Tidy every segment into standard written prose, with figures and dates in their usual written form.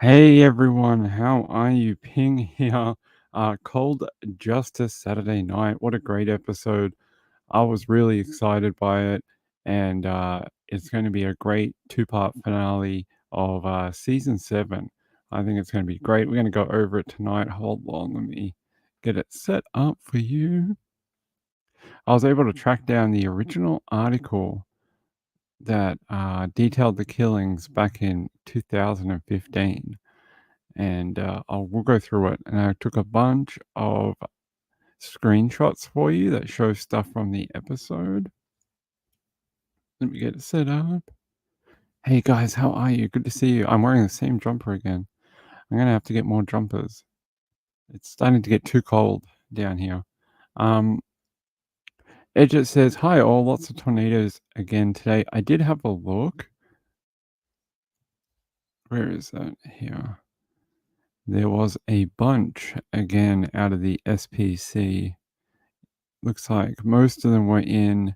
Hey everyone, how are you? Ping here. Cold Justice Saturday night. What a great episode. I was really excited by it, and it's going to be a great two-part finale of season 7. I think it's going to be great. We're going to go over it tonight. Hold on, let me get it set up for you. I was able to track down the original article that detailed the killings back in 2015. And we'll go through it. And I took a bunch of screenshots for you that show stuff from the episode. Let me get it set up. Hey guys, how are you? Good to see you. I'm wearing the same jumper again. I'm gonna have to get more jumpers. It's starting to get too cold down here. It just says, hi all, lots of tornadoes again today. I did have a look. Where is that? Here. There was a bunch again out of the SPC. Looks like most of them were in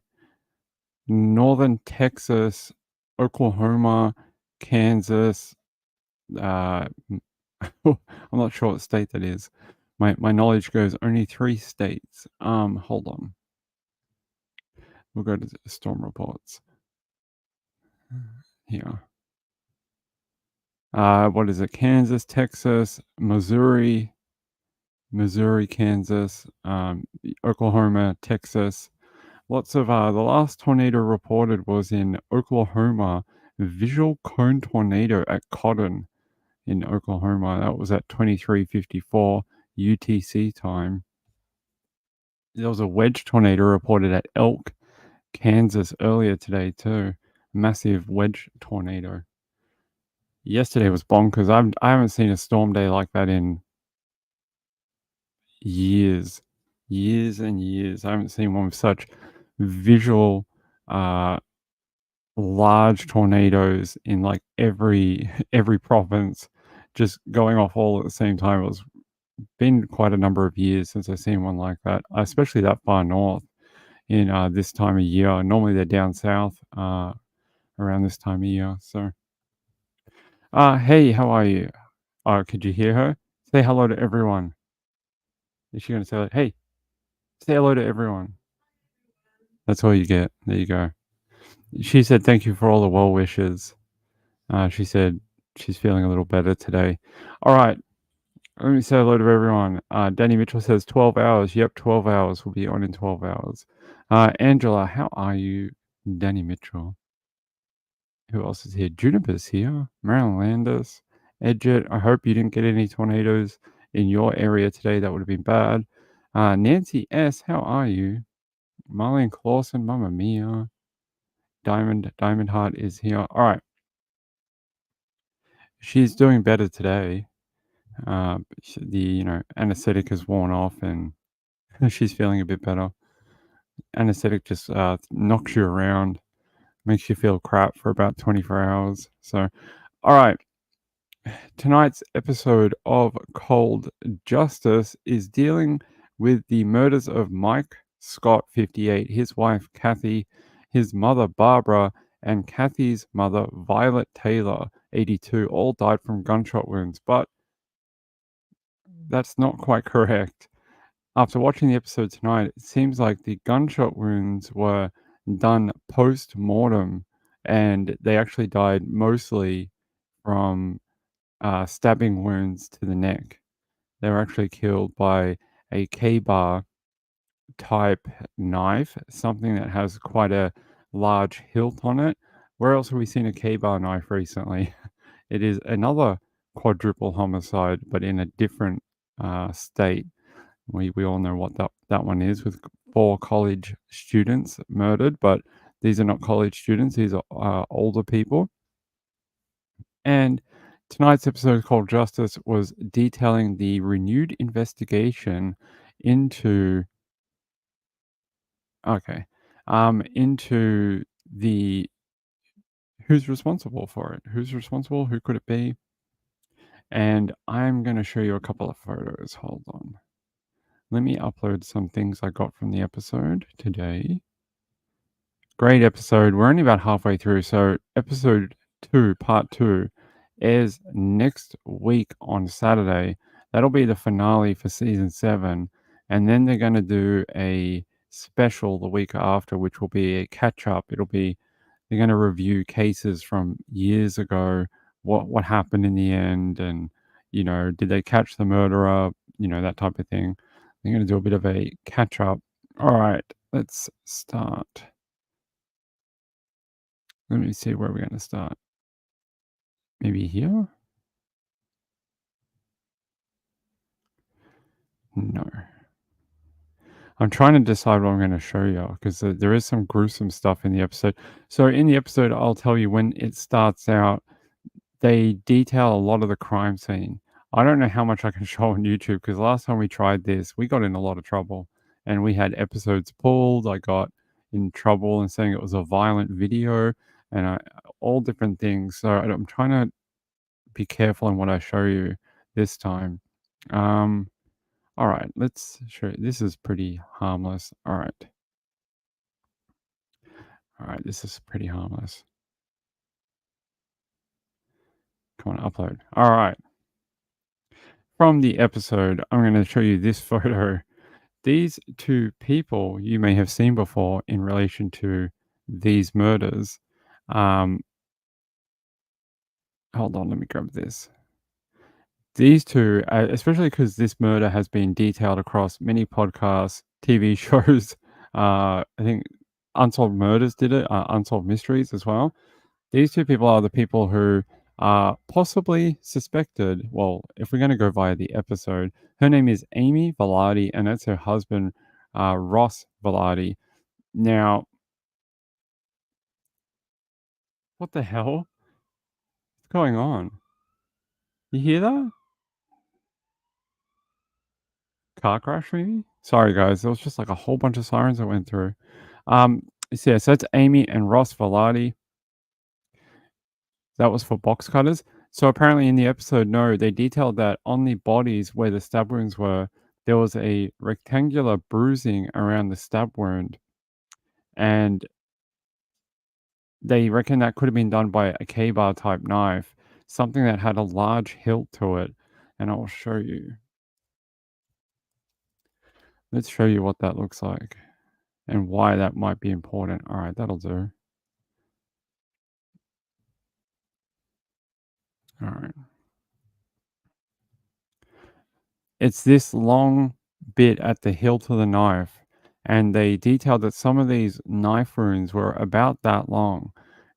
northern Texas, Oklahoma, Kansas. I'm not sure what state that is. My knowledge goes only 3 states. Hold on. We'll go to the storm reports here. What is it? Kansas, Texas, Missouri, Kansas, Oklahoma, Texas. Lots of the last tornado reported was in Oklahoma, visual cone tornado at Cotton in Oklahoma. That was at 23:54 UTC time. There was a wedge tornado reported at Elk, Kansas earlier today too. Massive wedge tornado. Yesterday was bonkers. I haven't seen a storm day like that in years and years. I haven't seen one with such visual large tornadoes in like every province just going off all at the same time. It was been quite a number of years since I've seen one like that, especially that far north in this time of year. Normally they're down south around this time of year. So hey, how are you? Could you hear her? Say hello to everyone. Is she gonna say like, hey, say hello to everyone? That's all you get. There you go. She said thank you for all the well wishes. She said she's feeling a little better today. All right. Let me say hello to everyone. Danny Mitchell says 12 hours. Yep, 12 hours. We'll be on in 12 hours. Angela, how are you? Danny Mitchell. Who else is here? Juniper's here. Marilyn Landis. Edget, I hope you didn't get any tornadoes in your area today. That would have been bad. Nancy S., how are you? Marlene Clausen, Mamma Mia. Diamond Heart is here. All right. She's doing better today. The anesthetic has worn off and she's feeling a bit better. Anesthetic just knocks you around, makes you feel crap for about 24 hours. So, all right. Tonight's episode of Cold Justice is dealing with the murders of Mike Scott, 58, his wife Cathy, his mother Barbara, and Cathy's mother Violet Taylor, 82, all died from gunshot wounds. But that's not quite correct. After watching the episode tonight, it seems like the gunshot wounds were done post-mortem and they actually died mostly from stabbing wounds to the neck. They were actually killed by a K-bar type knife, something that has quite a large hilt on it. Where else have we seen a K-bar knife recently? It is another quadruple homicide, but in a different state. We all know what that one is, with 4 college students murdered, but these are not college students. These are older people. And tonight's episode called Justice was detailing the renewed investigation into into the who's responsible for it. Who's responsible? Who could it be? And I'm going to show you a couple of photos. Hold on. Let me upload some things I got from the episode today. Great episode. We're only about halfway through. So episode 2, part 2, airs next week on Saturday. That'll be the finale for season 7, and then they're gonna do a special the week after, which will be a catch up. It'll be they're gonna review cases from years ago, what happened in the end, and, did they catch the murderer, that type of thing. They're gonna do a bit of a catch up. Alright, let's start. Let me see where we're gonna start. Maybe here? No. I'm trying to decide what I'm gonna show you because there is some gruesome stuff in the episode. So in the episode, I'll tell you when it starts out, they detail a lot of the crime scene. I don't know how much I can show on YouTube because last time we tried this, we got in a lot of trouble and we had episodes pulled. I got in trouble and saying it was a violent video and all different things. So I'm trying to be careful in what I show you this time. Um, all right, let's show you. This is pretty harmless. All right, this is pretty harmless. Come on, upload. All right. From the episode, I'm going to show you this photo. These two people you may have seen before in relation to these murders. Um, Hold on, let me grab this. These two, especially because this murder has been detailed across many podcasts, TV shows. I think Unsolved Murders did it, Unsolved Mysteries as well. These two people are the people who are possibly suspected. Well, if we're going to go via the episode, her name is Amy Velarde, and that's her husband, Ross Velarde. Now, what the hell is going on? You hear that? Car crash, maybe? Sorry, guys. There was just like a whole bunch of sirens that went through. So that's Amy and Ross Velarde. That was for box cutters. So apparently in the episode, no, they detailed that on the bodies where the stab wounds were, there was a rectangular bruising around the stab wound. And they reckon that could have been done by a K-bar type knife, something that had a large hilt to it. And I'll show you. Let's show you what that looks like and why that might be important. All right, that'll do. All right. It's this long bit at the hilt of the knife, and they detailed that some of these knife wounds were about that long.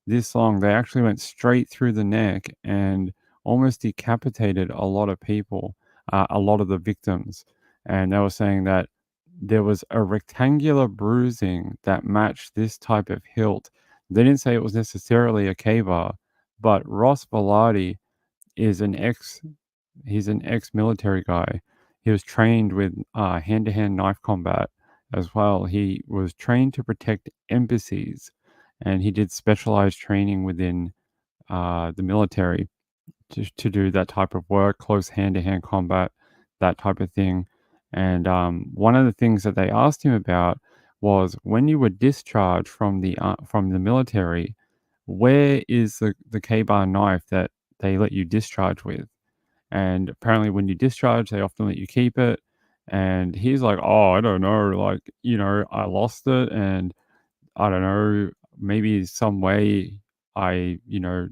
This long, they actually went straight through the neck and almost decapitated a lot of people, a lot of the victims. And they were saying that there was a rectangular bruising that matched this type of hilt. They didn't say it was necessarily a K-bar, but Ross Velarde is an ex he's an ex-military guy. He was trained with hand-to-hand knife combat as well. He was trained to protect embassies, and he did specialized training within the military to do that type of work, close hand-to-hand combat, that type of thing. And one of the things that they asked him about was when you were discharged from the military, where is the K-bar knife that they let you discharge with? And apparently, when you discharge, they often let you keep it. And he's like, "Oh, I don't know. Like, I lost it, and I don't know. Maybe some way I,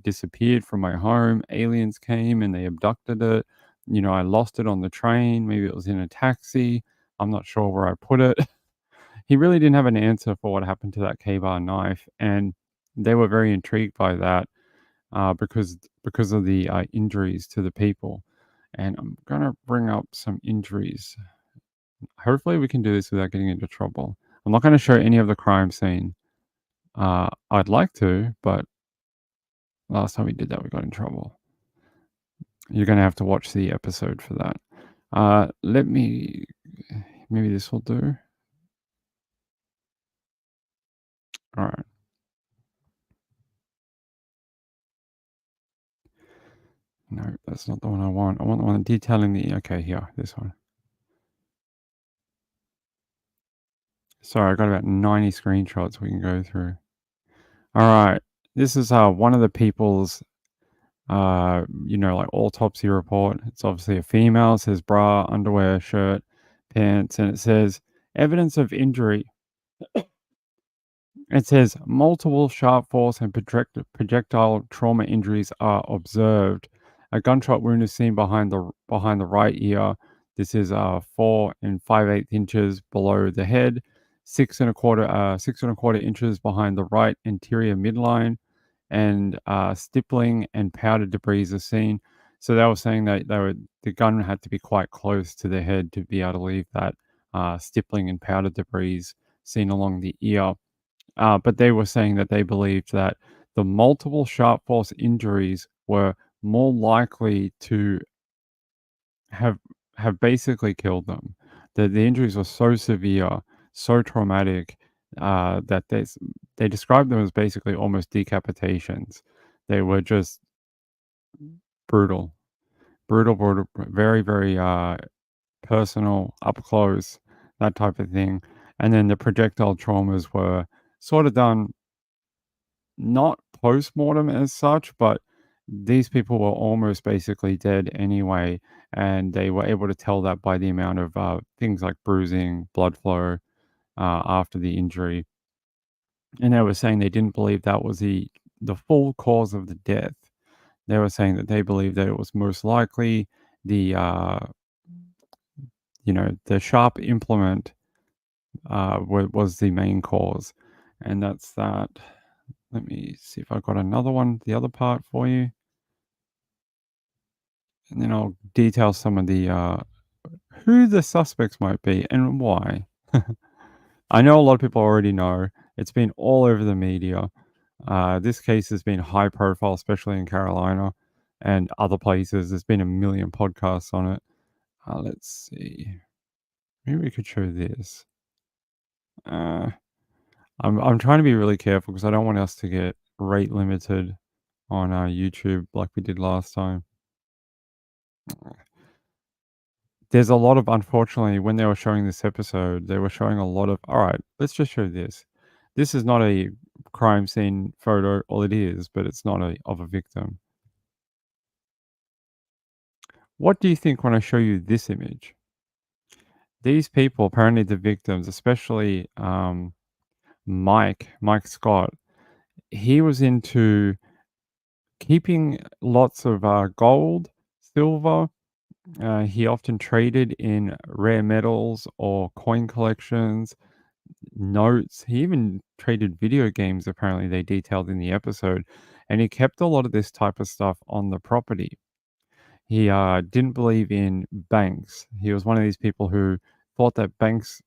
disappeared from my home. Aliens came and they abducted it. I lost it on the train. Maybe it was in a taxi. I'm not sure where I put it." He really didn't have an answer for what happened to that K-bar knife, and they were very intrigued by that because of the injuries to the people. And I'm gonna bring up some injuries. Hopefully, we can do this without getting into trouble. I'm not gonna show any of the crime scene. I'd like to, but last time we did that, we got in trouble. You're gonna have to watch the episode for that. Let me. Maybe this will do. All right. No, that's not the one I want. I want the one detailing the. Okay, here, this one. Sorry, I got about 90 screenshots we can go through. All right. This is one of the people's Like autopsy report. It's obviously a female. It says bra, underwear, shirt, pants, and it says evidence of injury. It says multiple sharp force and projectile trauma injuries are observed. A gunshot wound is seen behind the right ear. This is 4 and 5/8 inches below the head, 6 and a quarter inches behind the right anterior midline, and stippling and powder debris are seen. So they were saying that the gun had to be quite close to the head to be able to leave that stippling and powder debris seen along the ear. But they were saying that they believed that the multiple sharp force injuries were more likely to have basically killed them. The injuries were so severe, so traumatic, that they described them as basically almost decapitations. They were just brutal, brutal, very, very personal, up close, that type of thing. And then the projectile traumas were sort of done not post-mortem as such, but these people were almost basically dead anyway, and they were able to tell that by the amount of things like bruising, blood flow after the injury. And they were saying they didn't believe that was the full cause of the death. They were saying that they believed that it was most likely the the sharp implement was the main cause, and that's that. Let me see if I got another one, the other part for you. And then I'll detail some of the who the suspects might be and why. I know a lot of people already know. It's been all over the media. This case has been high profile, especially in Carolina and other places. There's been a million podcasts on it. Let's see. Maybe we could show this. Uh, I'm trying to be really careful because I don't want us to get rate limited on YouTube like we did last time. There's a lot of unfortunately, when they were showing this episode, they were showing a lot of, "Alright, let's just show this." This is not a crime scene photo, well, it is, but it's not of a victim. What do you think when I show you this image? These people, apparently the victims, especially, Mike Scott, he was into keeping lots of, gold, silver. He often traded in rare metals or coin collections, notes. He even traded video games, apparently, they detailed in the episode. And he kept a lot of this type of stuff on the property. He didn't believe in banks. He was one of these people who thought that banks,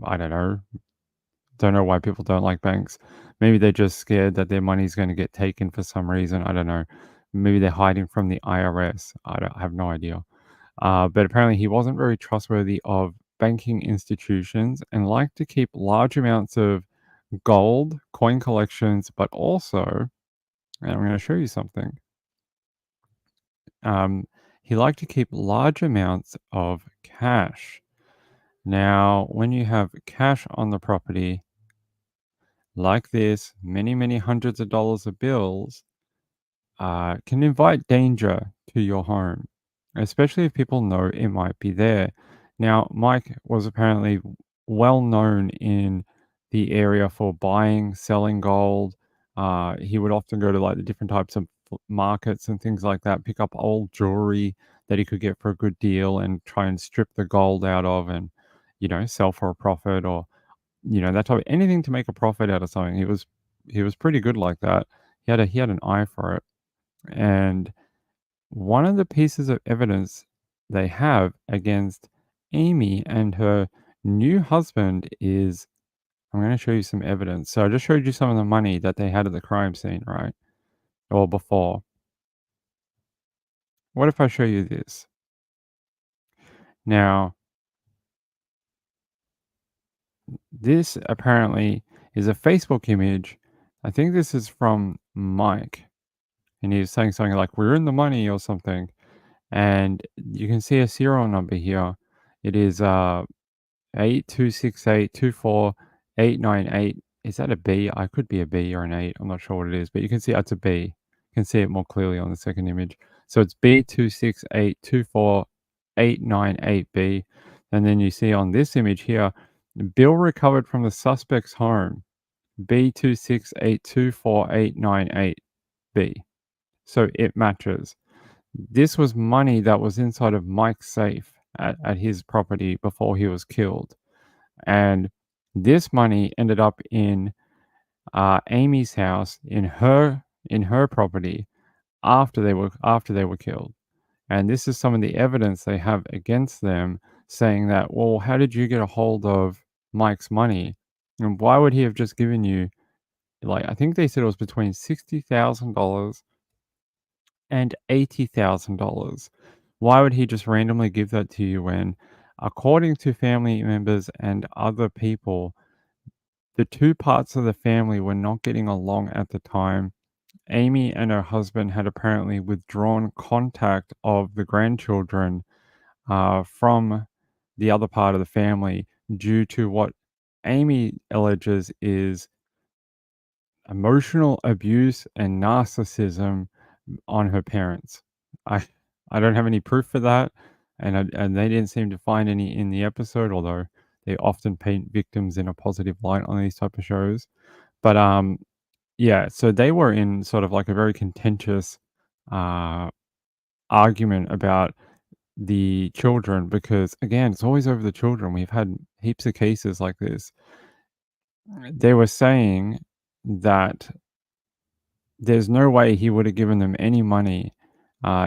I don't know why people don't like banks. Maybe they're just scared that their money's going to get taken for some reason. I don't know. Maybe they're hiding from the IRS. I have no idea. But apparently, he wasn't very trustworthy of banking institutions and liked to keep large amounts of gold, coin collections, but also, and I'm going to show you something. Um, he liked to keep large amounts of cash. Now, when you have cash on the property like this, many, many hundreds of dollars of bills, can invite danger to your home, especially if people know it might be there. Now, Mike was apparently well known in the area for buying, selling gold. He would often go to like the different types of markets and things like that, pick up old jewelry that he could get for a good deal and try and strip the gold out of and, sell for a profit or, that type of anything to make a profit out of something. He was pretty good like that. He had an eye for it. And one of the pieces of evidence they have against Amy and her new husband is I'm going to show you some evidence. So I just showed you some of the money that they had at the crime scene, right? Or before. What if I show you this? Now, this apparently is a Facebook image. I think this is from Mike. And he was saying something like, "We're in the money" or something. And you can see a serial number here. It is 8268248898. Is that a B? I could be a B or an 8. I'm not sure what it is, but you can see it's a B. can see it more clearly on the second image. So it's B268248898B. And then you see on this image here, bill recovered from the suspect's home, B268248898B. So it matches. This was money that was inside of Mike's safe at his property before he was killed. And this money ended up in Amy's house in her property after they were killed. And this is some of the evidence they have against them, saying that, well, how did you get a hold of Mike's money? And why would he have just given you, like, I think they said it was between $60,000 and $80,000. Why would he just randomly give that to you when, according to family members and other people, the two parts of the family were not getting along at the time? Amy and her husband had apparently withdrawn contact of the grandchildren from the other part of the family due to what Amy alleges is emotional abuse and narcissism on her parents. I I don't have any proof for that, and they didn't seem to find any in the episode, although they often paint victims in a positive light on these type of shows. But yeah, so they were in sort of like a very contentious uh, argument about the children because, again, it's always over the children. We've had heaps of cases like this. They were saying that there's no way he would have given them any money,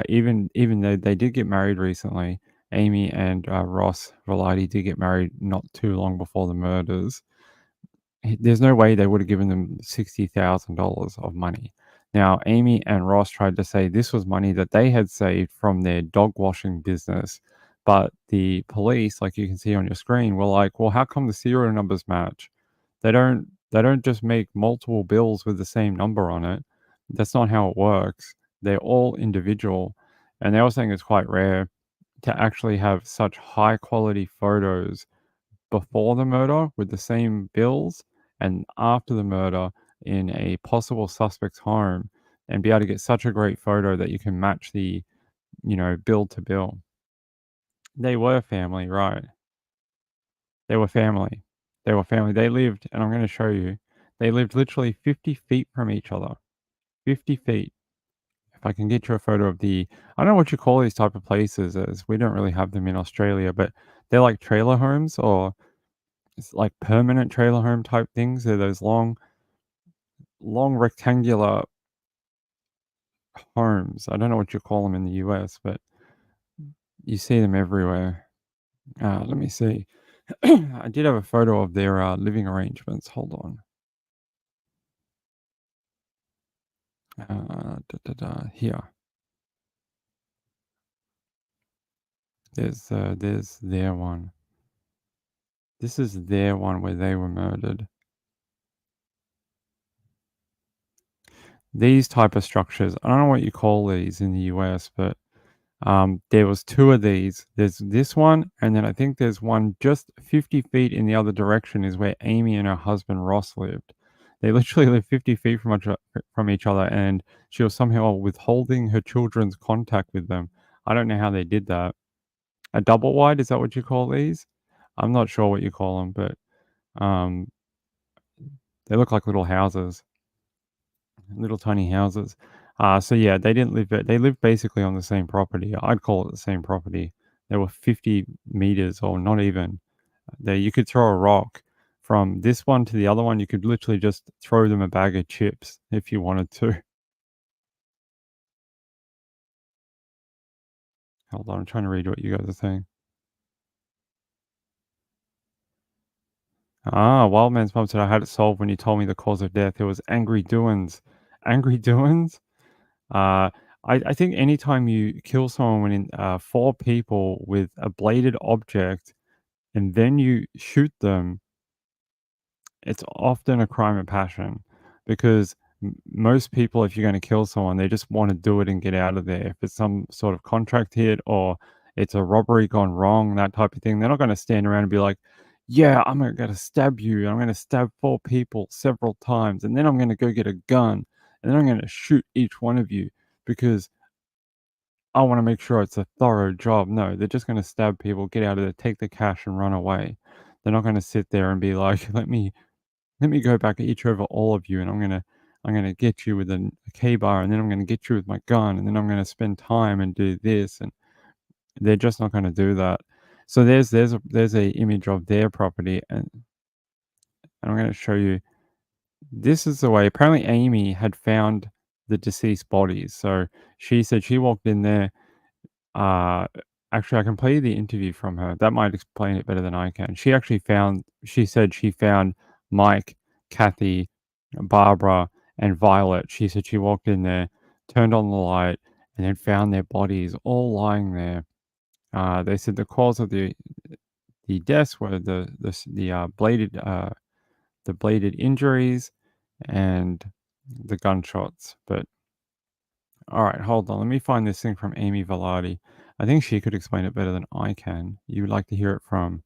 even though they did get married recently. Amy and Ross Velarde did get married not too long before the murders. There's no way they would have given them $60,000 of money. Now, Amy and Ross tried to say this was money that they had saved from their dog washing business, but the police, like you can see on your screen, were like, "Well, how come the serial numbers match? They don't just make multiple bills with the same number on it. That's not how it works. They're all individual." And they were saying it's quite rare to actually have such high quality photos before the murder with the same bills and after the murder in a possible suspect's home and be able to get such a great photo that you can match the, bill to bill. They were family, right? They were family. They were family. They lived, and I'm going to show you, they lived literally 50 feet from each other. 50 feet. If I can get you a photo of I don't know what you call these type of places, as we don't really have them in Australia, but they're like trailer homes or it's like permanent trailer home type things. They're those long rectangular homes. I don't know what you call them in the US, but you see them everywhere. Let me see. I did have a photo of their living arrangements. Hold on. Here. There's their one. This is their one where they were murdered. These type of structures, I don't know what you call these in the US, but there was two of these. There's this one, and then I think there's one just 50 feet in the other direction is where Amy and her husband Ross lived. They literally lived 50 feet from each other, and she was somehow withholding her children's contact with them. I don't know how they did that. A double wide, is that what you call these? I'm not sure what you call them, but um, they look like little houses. Little tiny houses. So yeah, they didn't live they lived basically on the same property. I'd call it the same property. They were 50 meters or not even. There you could throw a rock from this one to the other one. You could literally just throw them a bag of chips if you wanted to. Hold on, I'm trying to read what you guys are saying. Wildman's mom said I had it solved when you told me the cause of death. It was angry doings. Angry doings? Uh, I think anytime you kill someone when in four people with a bladed object and then you shoot them, it's often a crime of passion because most people, if you're going to kill someone, they just want to do it and get out of there. If it's some sort of contract hit or it's a robbery gone wrong, that type of thing, they're not going to stand around and be like, yeah, I'm going to stab you. I'm going to stab four people several times and then I'm going to go get a gun. and then I'm gonna shoot each one of you because I wanna make sure it's a thorough job." No, they're just gonna stab people, get out of there, take the cash, and run away. They're not gonna sit there and be like, let me go back and each over all of you, and I'm gonna get you with a K bar, and then I'm gonna get you with my gun, and then I'm gonna spend time and do this, and they're just not gonna do that. So there's a image of their property, and I'm gonna show you. This is the way. Apparently, Amy had found the deceased bodies. So she said she walked in there. Uh, Actually, I can play you the interview from her. That might explain it better than I can. She said she found Mike, Cathy, Barbara, and Violet. She said she walked in there, turned on the light, and then found their bodies all lying there. They said the cause of the deaths were the bladed injuries and the gunshots. But all right, hold on. Let me find this thing from Amy Velarde. I think she could explain it better than I can. You would like to hear it from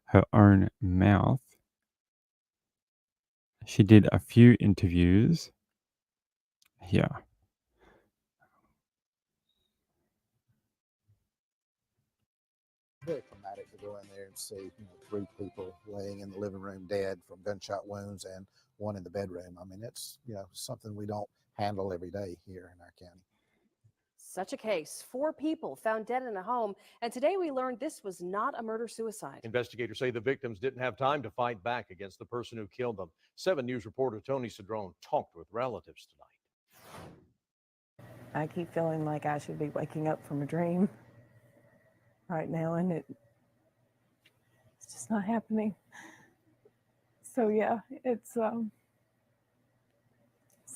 her own mouth. She did a few interviews. Yeah. Very traumatic to go in there and see, 3 people laying in the living room dead from gunshot wounds and one in the bedroom. I mean, it's, something we don't handle every day here in our county. Such a case. 4 people found dead in a home, and today we learned this was not a murder-suicide. Investigators say the victims didn't have time to fight back against the person who killed them. 7 News reporter Tony Cedrone talked with relatives tonight. I keep feeling like I should be waking up from a dream right now, and it's just not happening. So yeah, it's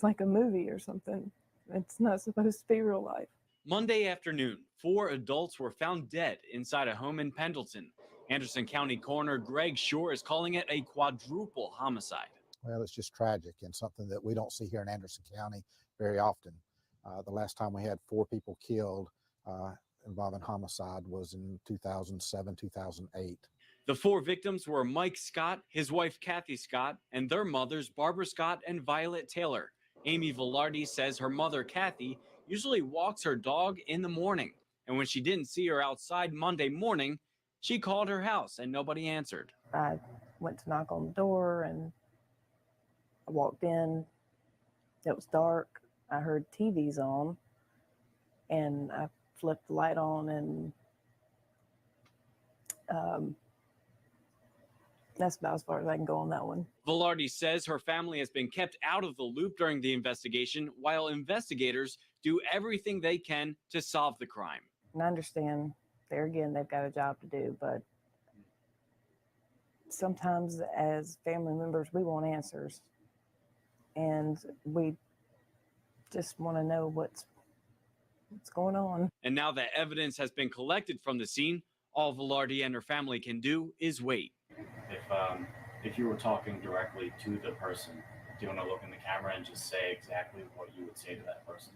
like a movie or something. It's not supposed to be real life. Monday afternoon, 4 adults were found dead inside a home in Pendleton. Anderson County Coroner Greg Shore is calling it a quadruple homicide. Well, it's just tragic and something that we don't see here in Anderson County very often. The last time we had 4 people killed involving homicide was in 2007, 2008. The 4 victims were Mike Scott, his wife Cathy Scott, and their mothers Barbara Scott and Violet Taylor. Amy Velarde says her mother Cathy usually walks her dog in the morning, and when she didn't see her outside Monday morning, she called her house and nobody answered. I went to knock on the door and I walked in. It was dark. I heard TVs on, and I flipped the light on, and that's about as far as I can go on that one. Velarde says her family has been kept out of the loop during the investigation, while investigators do everything they can to solve the crime. And I understand, there again, they've got a job to do, but sometimes as family members, we want answers. And we just want to know what's going on. And now that evidence has been collected from the scene, all Velarde and her family can do is wait. If you were talking directly to the person, do you want to look in the camera and just say exactly what you would say to that person?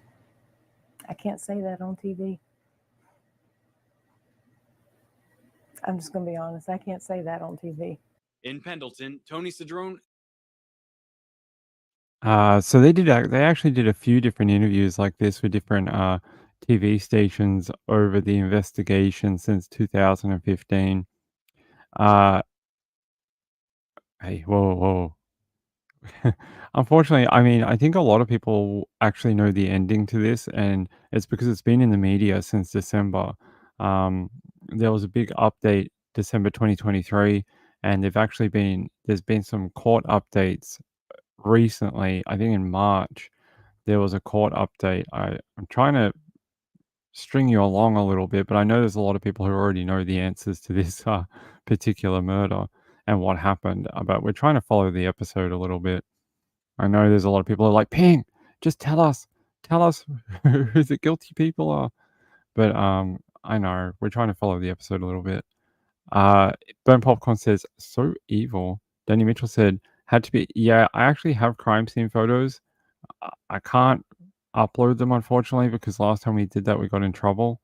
I can't say that on TV. I'm just going to be honest. I can't say that on TV. In Pendleton, Tony Cedrone. So they actually did a few different interviews like this with different TV stations over the investigation since 2015. Hey, whoa. Unfortunately, I mean, I think a lot of people actually know the ending to this, and it's because it's been in the media since December. There was a big update December 2023, and there's been some court updates recently. I think in March there was a court update. I'm trying to string you along a little bit, but I know there's a lot of people who already know the answers to this particular murder and what happened. But we're trying to follow the episode a little bit. I know there's a lot of people who are like, Ping, just tell us who the guilty people are. But I know we're trying to follow the episode a little bit. Burn Popcorn says, so evil. Danny Mitchell said, had to be. Yeah, I actually have crime scene photos. I can't upload them, unfortunately, because last time we did that, we got in trouble.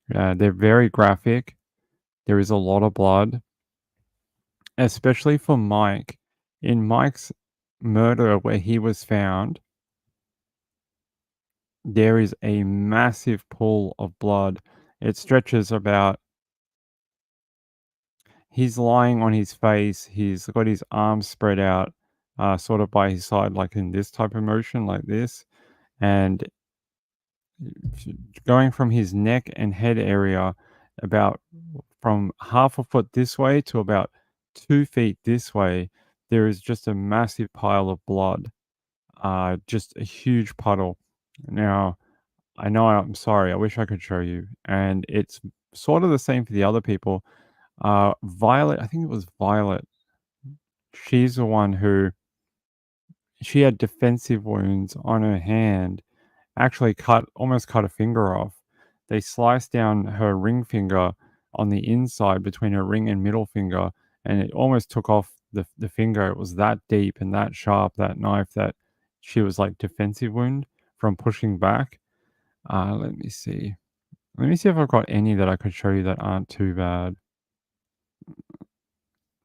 They're very graphic. There is a lot of blood, especially for Mike. In Mike's murder, where he was found, there is a massive pool of blood. It stretches about he's lying on his face, he's got his arms spread out, sort of by his side, like in this type of motion, like this, and going from his neck and head area about from half a foot this way to about 2 feet this way, there is just a massive pile of blood, just a huge puddle. Now, I know I'm sorry, I wish I could show you, and it's sort of the same for the other people. Violet, I think it was Violet, she's the one who she had defensive wounds on her hand, actually almost cut a finger off. They sliced down her ring finger on the inside between her ring and middle finger, and it almost took off the finger. It was that deep and that sharp, that knife, that she was like defensive wound from pushing back. Let me see. Let me see if I've got any that I could show you that aren't too bad.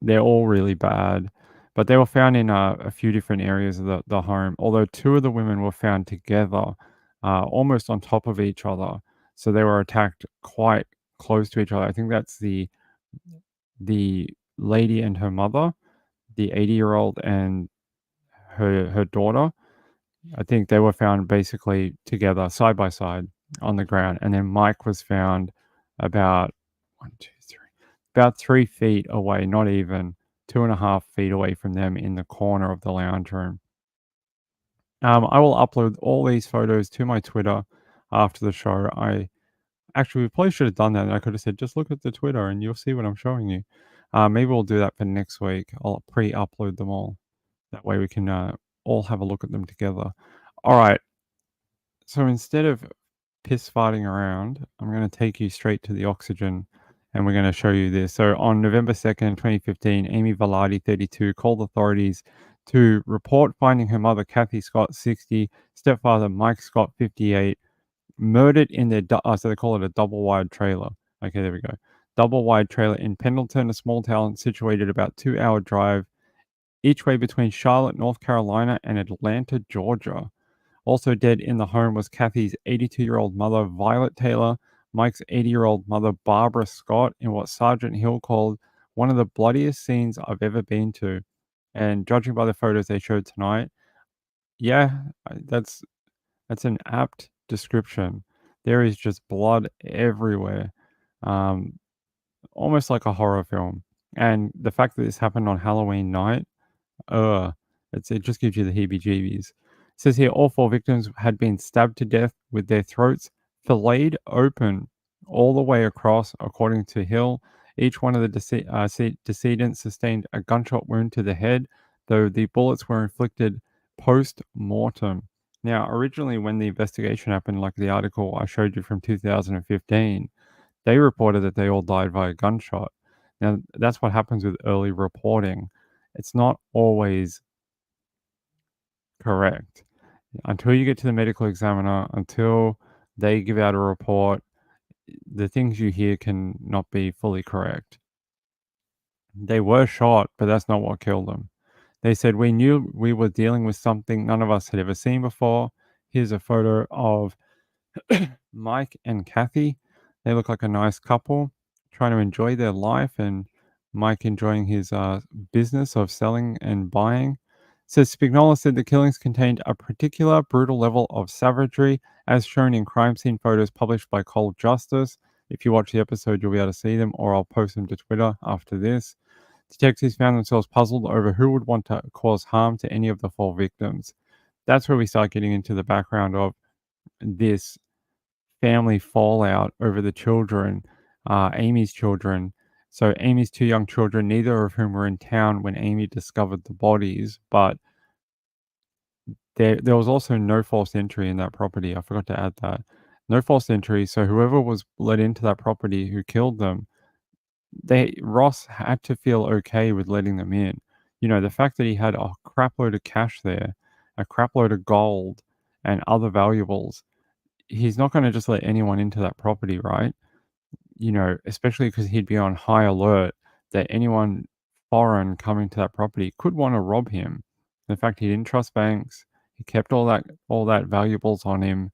They're all really bad, but they were found in a few different areas of the home. Although two of the women were found together, almost on top of each other, so they were attacked quite close to each other. I think that's the lady and her mother, the 80-year-old and her daughter. I think they were found basically together, side by side, on the ground, and then Mike was found about 1, 2, 3, about 3 feet away, not even 2.5 feet away from them in the corner of the lounge room. I will upload all these photos to my Twitter after the show. We probably should have done that. I could have said, just look at the Twitter and you'll see what I'm showing you. Maybe we'll do that for next week. I'll pre-upload them all. That way we can all have a look at them together. All right. So instead of piss farting around, I'm going to take you straight to the oxygen and we're going to show you this. So on November 2nd, 2015, Amy Velarde, 32, called authorities to report finding her mother, Cathy Scott, 60, stepfather, Mike Scott, 58, murdered in their, so they call it a double wide trailer. Okay, there we go. Double wide trailer in Pendleton, a small town situated about 2-hour drive each way between Charlotte, North Carolina and Atlanta, Georgia. Also dead in the home was Cathy's 82-year-old mother, Violet Taylor, Mike's 80-year-old mother, Barbara Scott, in what Sergeant Hill called one of the bloodiest scenes I've ever been to. And judging by the photos they showed tonight, yeah, that's an apt description. There is just blood everywhere, almost like a horror film. And the fact that this happened on Halloween night, it just gives you the heebie-jeebies. It says here all 4 victims had been stabbed to death with their throats filleted open all the way across, according to Hill. Each one of the decedents sustained a gunshot wound to the head, though the bullets were inflicted post-mortem. Now, originally, when the investigation happened, like the article I showed you from 2015, they reported that they all died via gunshot. Now, that's what happens with early reporting. It's not always correct. Until you get to the medical examiner, until they give out a report, the things you hear can not be fully correct. They were shot, but that's not what killed them. They said, we knew we were dealing with something none of us had ever seen before. Here's a photo of Mike and Cathy. They look like a nice couple trying to enjoy their life, and Mike enjoying his business of selling and buying. Says Spignola said the killings contained a particular brutal level of savagery, as shown in crime scene photos published by Cold Justice. If you watch the episode, you'll be able to see them, or I'll post them to Twitter after this. Detectives found themselves puzzled over who would want to cause harm to any of the 4 victims. That's where we start getting into the background of this family fallout over the children, Amy's children. So Amy's 2 young children, neither of whom were in town when Amy discovered the bodies, but there was also no false entry in that property. I forgot to add that. No false entry. So whoever was let into that property who killed them, Ross had to feel okay with letting them in. You know, the fact that he had a crap load of cash there, a crap load of gold and other valuables, he's not going to just let anyone into that property, right? You know, especially because he'd be on high alert that anyone foreign coming to that property could want to rob him. In fact, he didn't trust banks. He kept all that valuables on him.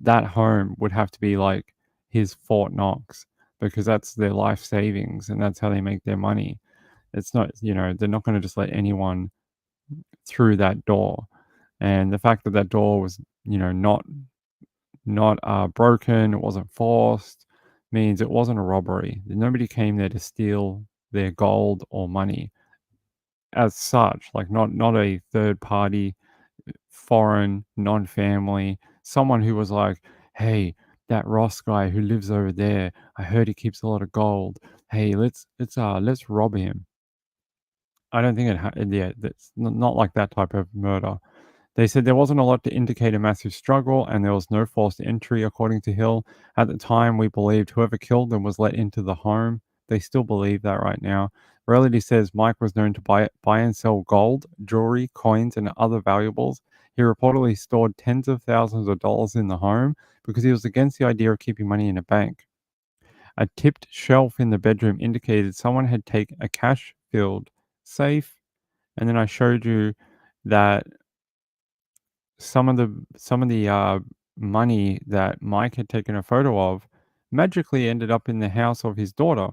that home would have to be like his Fort Knox, because that's their life savings and that's how they make their money. It's not, they're not going to just let anyone through that door. And the fact that that door was, not broken, it wasn't forced, means it wasn't a robbery. Nobody came there to steal their gold or money as such, like not a third party, foreign, non-family, someone who was like, "Hey, that Ross guy who lives over there, I heard he keeps a lot of gold. Hey, let's rob him." I don't think yeah, that's not like that type of murder. They said there wasn't a lot to indicate a massive struggle, and there was no forced entry, according to Hill. At the time, we believed whoever killed them was let into the home. They still believe that right now. Reality says Mike was known to buy and sell gold, jewelry, coins, and other valuables. He reportedly stored tens of thousands of dollars in the home because he was against the idea of keeping money in a bank. A tipped shelf in the bedroom indicated someone had taken a cash-filled safe, and then I showed you that some of the money that Mike had taken a photo of magically ended up in the house of his daughter.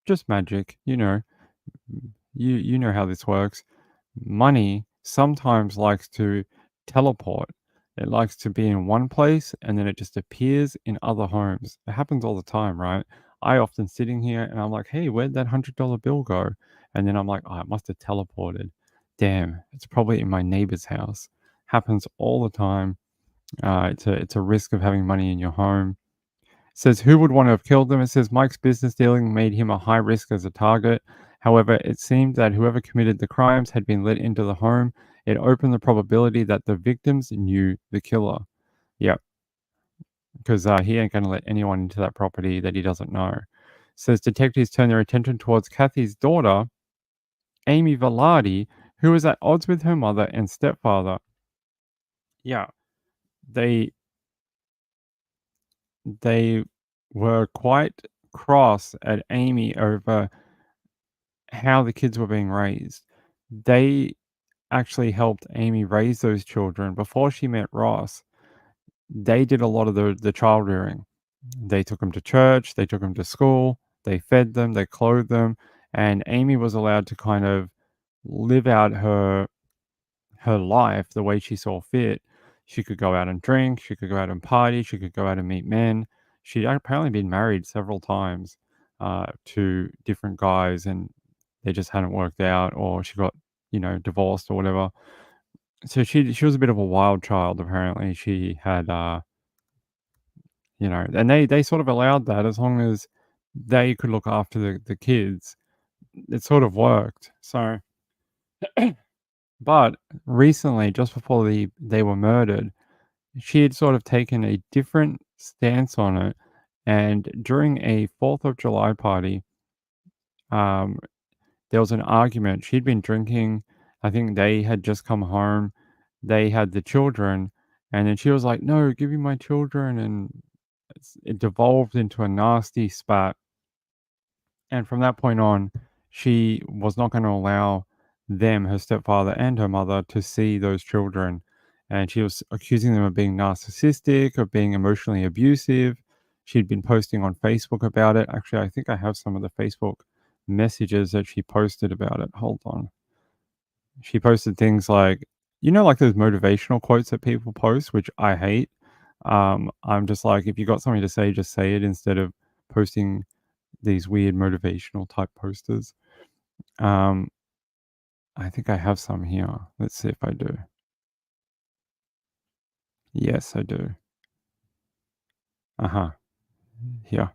Just magic, you know how this works. Money sometimes likes to teleport. It likes to be in one place and then it just appears in other homes. It happens all the time, right? I often sitting here and I'm like, hey, where'd that $100 bill go? And then I'm like, oh, it must have teleported. Damn, it's probably in my neighbor's house. Happens all the time. It's a risk of having money in your home. It says who would want to have killed them? It says Mike's business dealing made him a high risk as a target. However, it seemed that whoever committed the crimes had been let into the home. It opened the probability that the victims knew the killer. Yeah, because he ain't going to let anyone into that property that he doesn't know. It says detectives turned their attention towards Cathy's daughter, Amy Velarde, who was at odds with her mother and stepfather. Yeah, they they were quite cross at Amy over how the kids were being raised. They actually helped Amy raise those children before she met Ross. They did a lot of the child rearing. They took them to church, they took them to school, they fed them, they clothed them, and Amy was allowed to kind of live out her life the way she saw fit. She could go out and drink, she could go out and party, she could go out and meet men. She'd apparently been married several times to different guys, and they just hadn't worked out, or she got, divorced or whatever. So she was a bit of a wild child. Apparently, she had, and they sort of allowed that as long as they could look after the kids. It sort of worked. So, but recently, just before they were murdered, she had sort of taken a different stance on it. And during a 4th of July party, um, there was an argument. She'd been drinking. I think they had just come home. They had the children. And then she was like, no, give me my children. And it devolved into a nasty spat. And from that point on, she was not going to allow them, her stepfather and her mother, to see those children. And she was accusing them of being narcissistic, of being emotionally abusive. She'd been posting on Facebook about it. Actually, I think I have some of the Facebook messages that she posted about it. Hold on. She posted things like, like those motivational quotes that people post, which I hate. I'm just like, if you got something to say, just say it instead of posting these weird motivational type posters. I think I have some here. Let's see if I do. Yes, I do. Uh-huh. Here.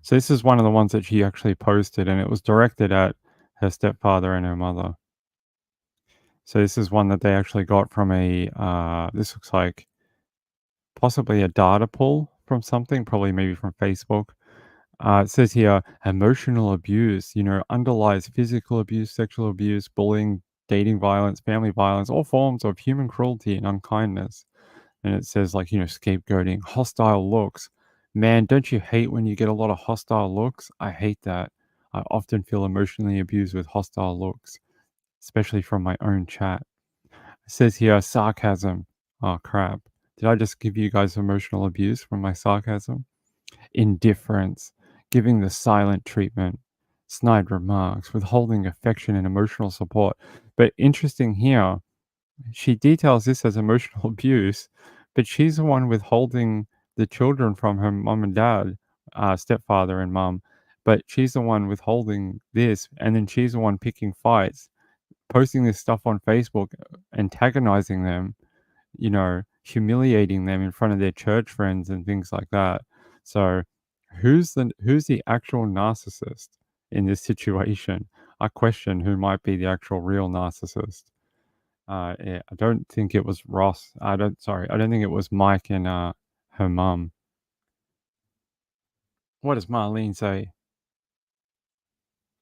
So this is one of the ones that she actually posted, and it was directed at her stepfather and her mother. So this is one that they actually got from this looks like possibly a data pull from something, probably maybe from Facebook. It says here, emotional abuse, underlies physical abuse, sexual abuse, bullying, dating violence, family violence, all forms of human cruelty and unkindness. And it says, like, scapegoating, hostile looks. Man, don't you hate when you get a lot of hostile looks? I hate that. I often feel emotionally abused with hostile looks, especially from my own chat. It says here, sarcasm. Oh, crap. Did I just give you guys emotional abuse from my sarcasm? Indifference, giving the silent treatment, snide remarks, withholding affection and emotional support. But interesting here, she details this as emotional abuse, but she's the one withholding the children from her mom and dad, stepfather and mom. But she's the one withholding this, and then she's the one picking fights, posting this stuff on Facebook, antagonizing them, humiliating them in front of their church friends and things like that. So, who's the actual narcissist in this situation? I question who might be the actual real narcissist. Yeah, I don't think it was Ross. I don't think it was Mike and her mum. What does Marlene say?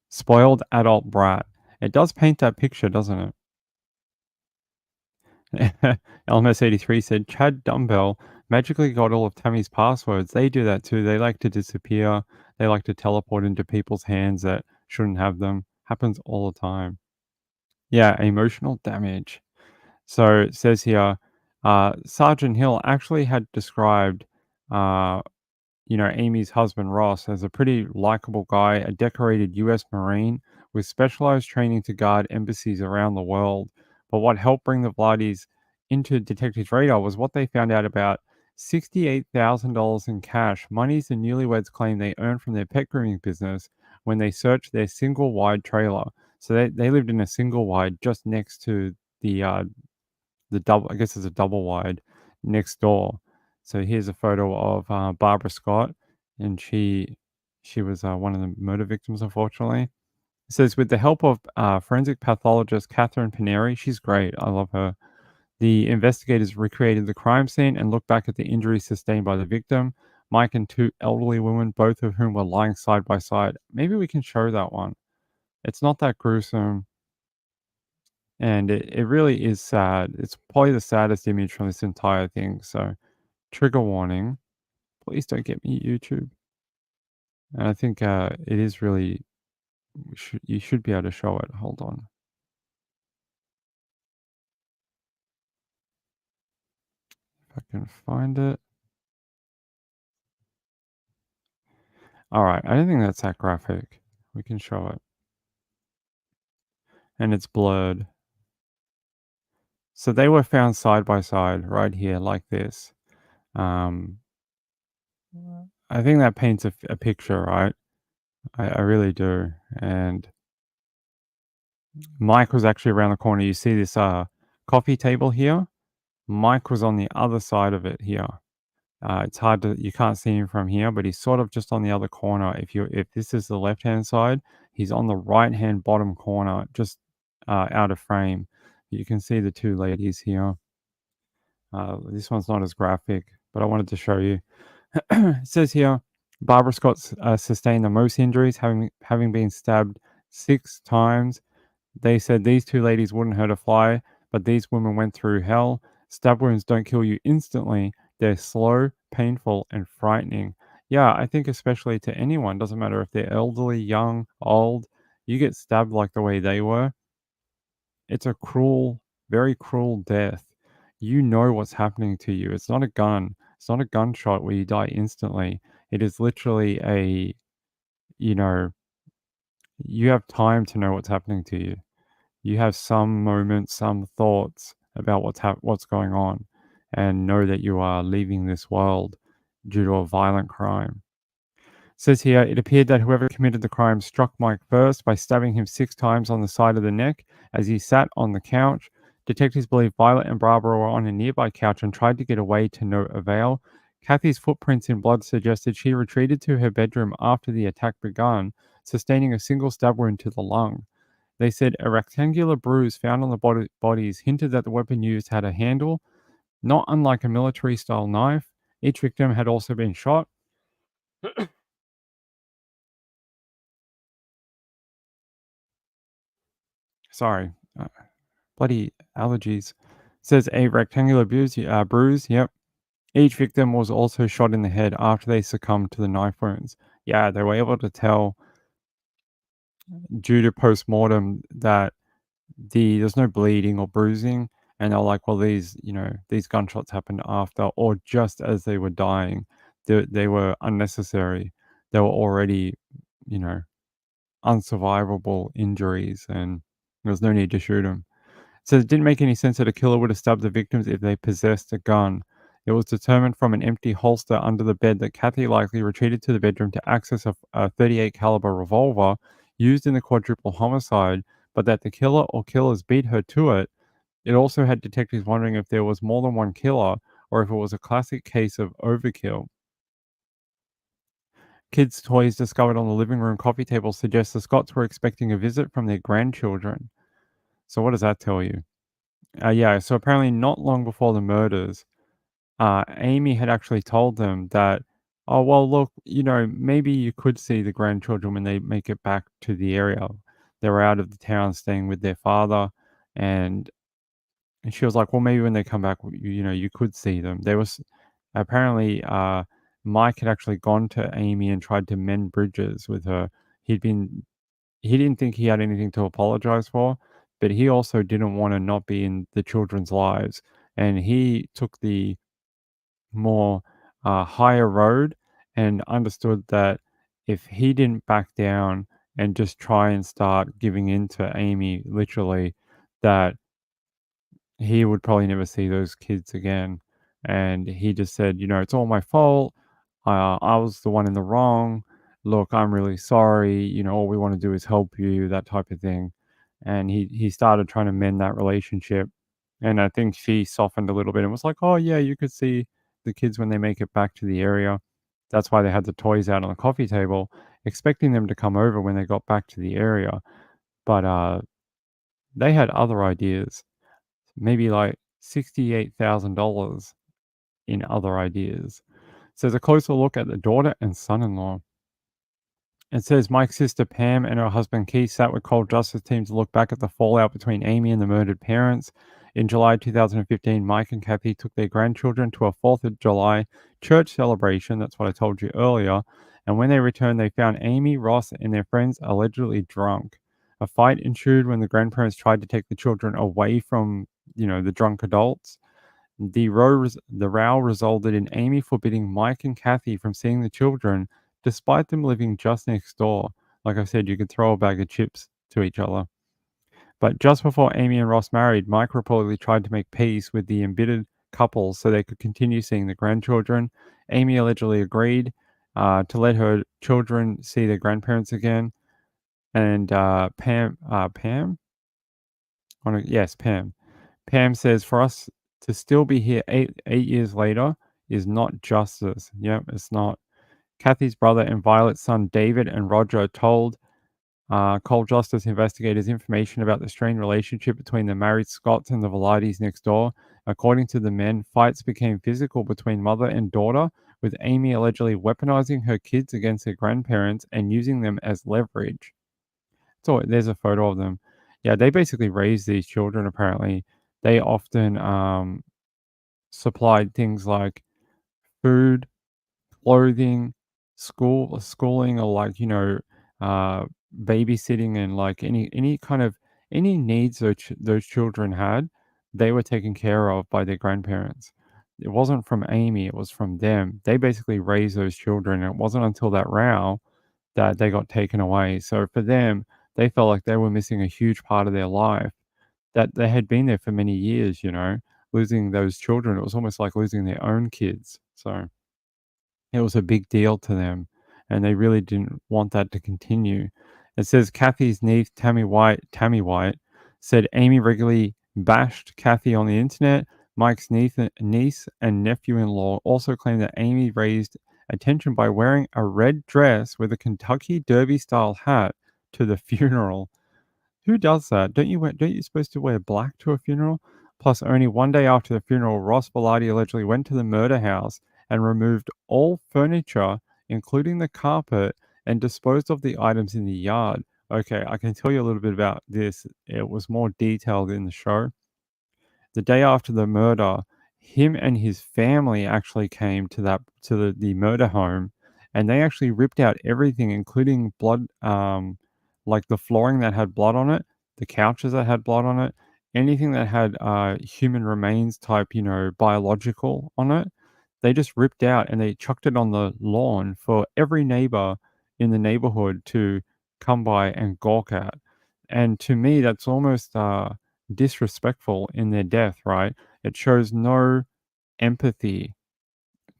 Spoiled adult brat. It does paint that picture, doesn't it? LMS83 said Chad Dumbbell magically got all of Tammy's passwords. They do that too. They like to disappear. They like to teleport into people's hands that shouldn't have them. Happens all the time. Yeah, emotional damage. So it says here, Sergeant Hill actually had described, Amy's husband Ross as a pretty likable guy, a decorated US Marine with specialized training to guard embassies around the world. But what helped bring the Vladis into detectives' radar was what they found out about $68,000 in cash, monies the newlyweds claim they earned from their pet grooming business when they searched their single wide trailer. So they lived in a single wide just next to the double, I guess it's a double wide next door. So here's a photo of Barbara Scott, and she was one of the murder victims, unfortunately. It says, with the help of forensic pathologist Catherine Paneri, she's great. I love her. The investigators recreated the crime scene and looked back at the injuries sustained by the victim, Mike and two elderly women, both of whom were lying side by side. Maybe we can show that one. It's not that gruesome. And it really is sad. It's probably the saddest image from this entire thing. So, trigger warning. Please don't get me YouTube. And I think it is really, you should be able to show it. Hold on. If I can find it. All right. I don't think that's that graphic. We can show it. And it's blurred. So they were found side by side right here, like this. I think that paints a picture, right? I really do. And Mike was actually around the corner. You see this coffee table here? Mike was on the other side of it here. It's hard to, you can't see him from here, but he's sort of just on the other corner. If this is the left hand side, he's on the right hand bottom corner, just out of frame. You can see the two ladies here. This one's not as graphic, but I wanted to show you. It says here, Barbara Scott sustained the most injuries, having been stabbed 6 times. They said these two ladies wouldn't hurt a fly, but these women went through hell. Stab wounds don't kill you instantly. They're slow, painful, and frightening. Yeah, I think especially to anyone, doesn't matter if they're elderly, young, old, you get stabbed like the way they were. It's a cruel, very cruel death. You know what's happening to you. It's not a gun. It's not a gunshot where you die instantly. It is literally you know, you have time to know what's happening to you. You have some moments, some thoughts about what's going on, and know that you are leaving this world due to a violent crime. Says here, it appeared that whoever committed the crime struck Mike first by stabbing him 6 times on the side of the neck as he sat on the couch. Detectives believe Violet and Barbara were on a nearby couch and tried to get away to no avail. Cathy's footprints in blood suggested she retreated to her bedroom after the attack began, sustaining a single stab wound to the lung. They said a rectangular bruise found on the bodies hinted that the weapon used had a handle, not unlike a military style knife. Each victim had also been shot. Sorry, bloody allergies. Says a rectangular bruise. Yep. Each victim was also shot in the head after they succumbed to the knife wounds. Yeah, they were able to tell due to post-mortem that there's no bleeding or bruising, And they're like, well, these gunshots happened after or just as they were dying. They were unnecessary. They were already, you know, unsurvivable injuries, and there was no need to shoot them. So it didn't make any sense that a killer would have stabbed the victims if they possessed a gun. It was determined from an empty holster under the bed that Kathy likely retreated to the bedroom to access a 38 caliber revolver used in the quadruple homicide, but that the killer or killers beat her to it. It also had detectives wondering if there was more than one killer or if it was a classic case of overkill. Kids' toys discovered on the living room coffee table suggest the Scotts were expecting a visit from their grandchildren. So what does that tell you? Yeah, so apparently not long before the murders, Amy had actually told them that, oh, well, look, maybe you could see the grandchildren when they make it back to the area. They were out of the town staying with their father. And she was like, well, maybe when they come back, you could see them. There was apparently, Mike had actually gone to Amy and tried to mend bridges with her. He'd been he didn't think he had anything to apologize for, but he also didn't want to not be in the children's lives. And he took the more higher road and understood that if he didn't back down and just try and start giving in to Amy, literally, that he would probably never see those kids again. And he just said, it's all my fault. I was the one in the wrong. Look, I'm really sorry. All we want to do is help you, that type of thing. And he started trying to mend that relationship. And I think she softened a little bit and was like, oh, yeah, you could see the kids when they make it back to the area. That's why they had the toys out on the coffee table, expecting them to come over when they got back to the area. But they had other ideas, maybe like $68,000 in other ideas. So there's a closer look at the daughter and son-in-law. It says Mike's sister Pam and her husband Keith sat with cold justice team to look back at the fallout between Amy and the murdered parents. In July 2015, Mike and Kathy took their grandchildren to a 4th of July church celebration. That's what I told you earlier. And when they returned, they found Amy, Ross, and their friends allegedly drunk. A fight ensued when the grandparents tried to take the children away from, the drunk adults. The row resulted in Amy forbidding Mike and Kathy from seeing the children, despite them living just next door. Like I said, you could throw a bag of chips to each other. But just before Amy and Ross married, Mike reportedly tried to make peace with the embittered couple so they could continue seeing the grandchildren. Amy allegedly agreed to let her children see their grandparents again. And Pam? Yes, Pam. Pam says, for us to still be here eight years later is not justice. Yep, it's not. Kathy's brother and Violet's son David and Roger told Cold Justice investigators information about the strained relationship between the married Scotts and the Velardis next door. According to the men, fights became physical between mother and daughter, with Amy allegedly weaponizing her kids against her grandparents and using them as leverage. So there's a photo of them. Yeah, they basically raised these children apparently. They often supplied things like food, clothing, schooling, or like, uh, babysitting, and like any kind of any needs those children had, they were taken care of by their grandparents. It wasn't from Amy, it was from them. They basically raised those children, and it wasn't until that row that they got taken away. So for them, they felt like they were missing a huge part of their life that they had been there for many years, losing those children. It was almost like losing their own kids. So it was a big deal to them, and they really didn't want that to continue. It says Kathy's niece, Tammy White, said Amy regularly bashed Kathy on the internet. Mike's niece and nephew-in-law also claimed that Amy raised attention by wearing a red dress with a Kentucky Derby-style hat to the funeral. Who does that? Don't you supposed to wear black to a funeral? Plus, only one day after the funeral, Ross Bellardi allegedly went to the murder house and removed all furniture, including the carpet, and disposed of the items in the yard. Okay, I can tell you a little bit about this. It was more detailed in the show. The day after the murder, him and his family actually came to the murder home, and they actually ripped out everything, including blood, like the flooring that had blood on it, the couches that had blood on it, anything that had human remains type, biological on it, they just ripped out and they chucked it on the lawn for every neighbor in the neighborhood to come by and gawk at. And to me, that's almost disrespectful in their death, right? It shows no empathy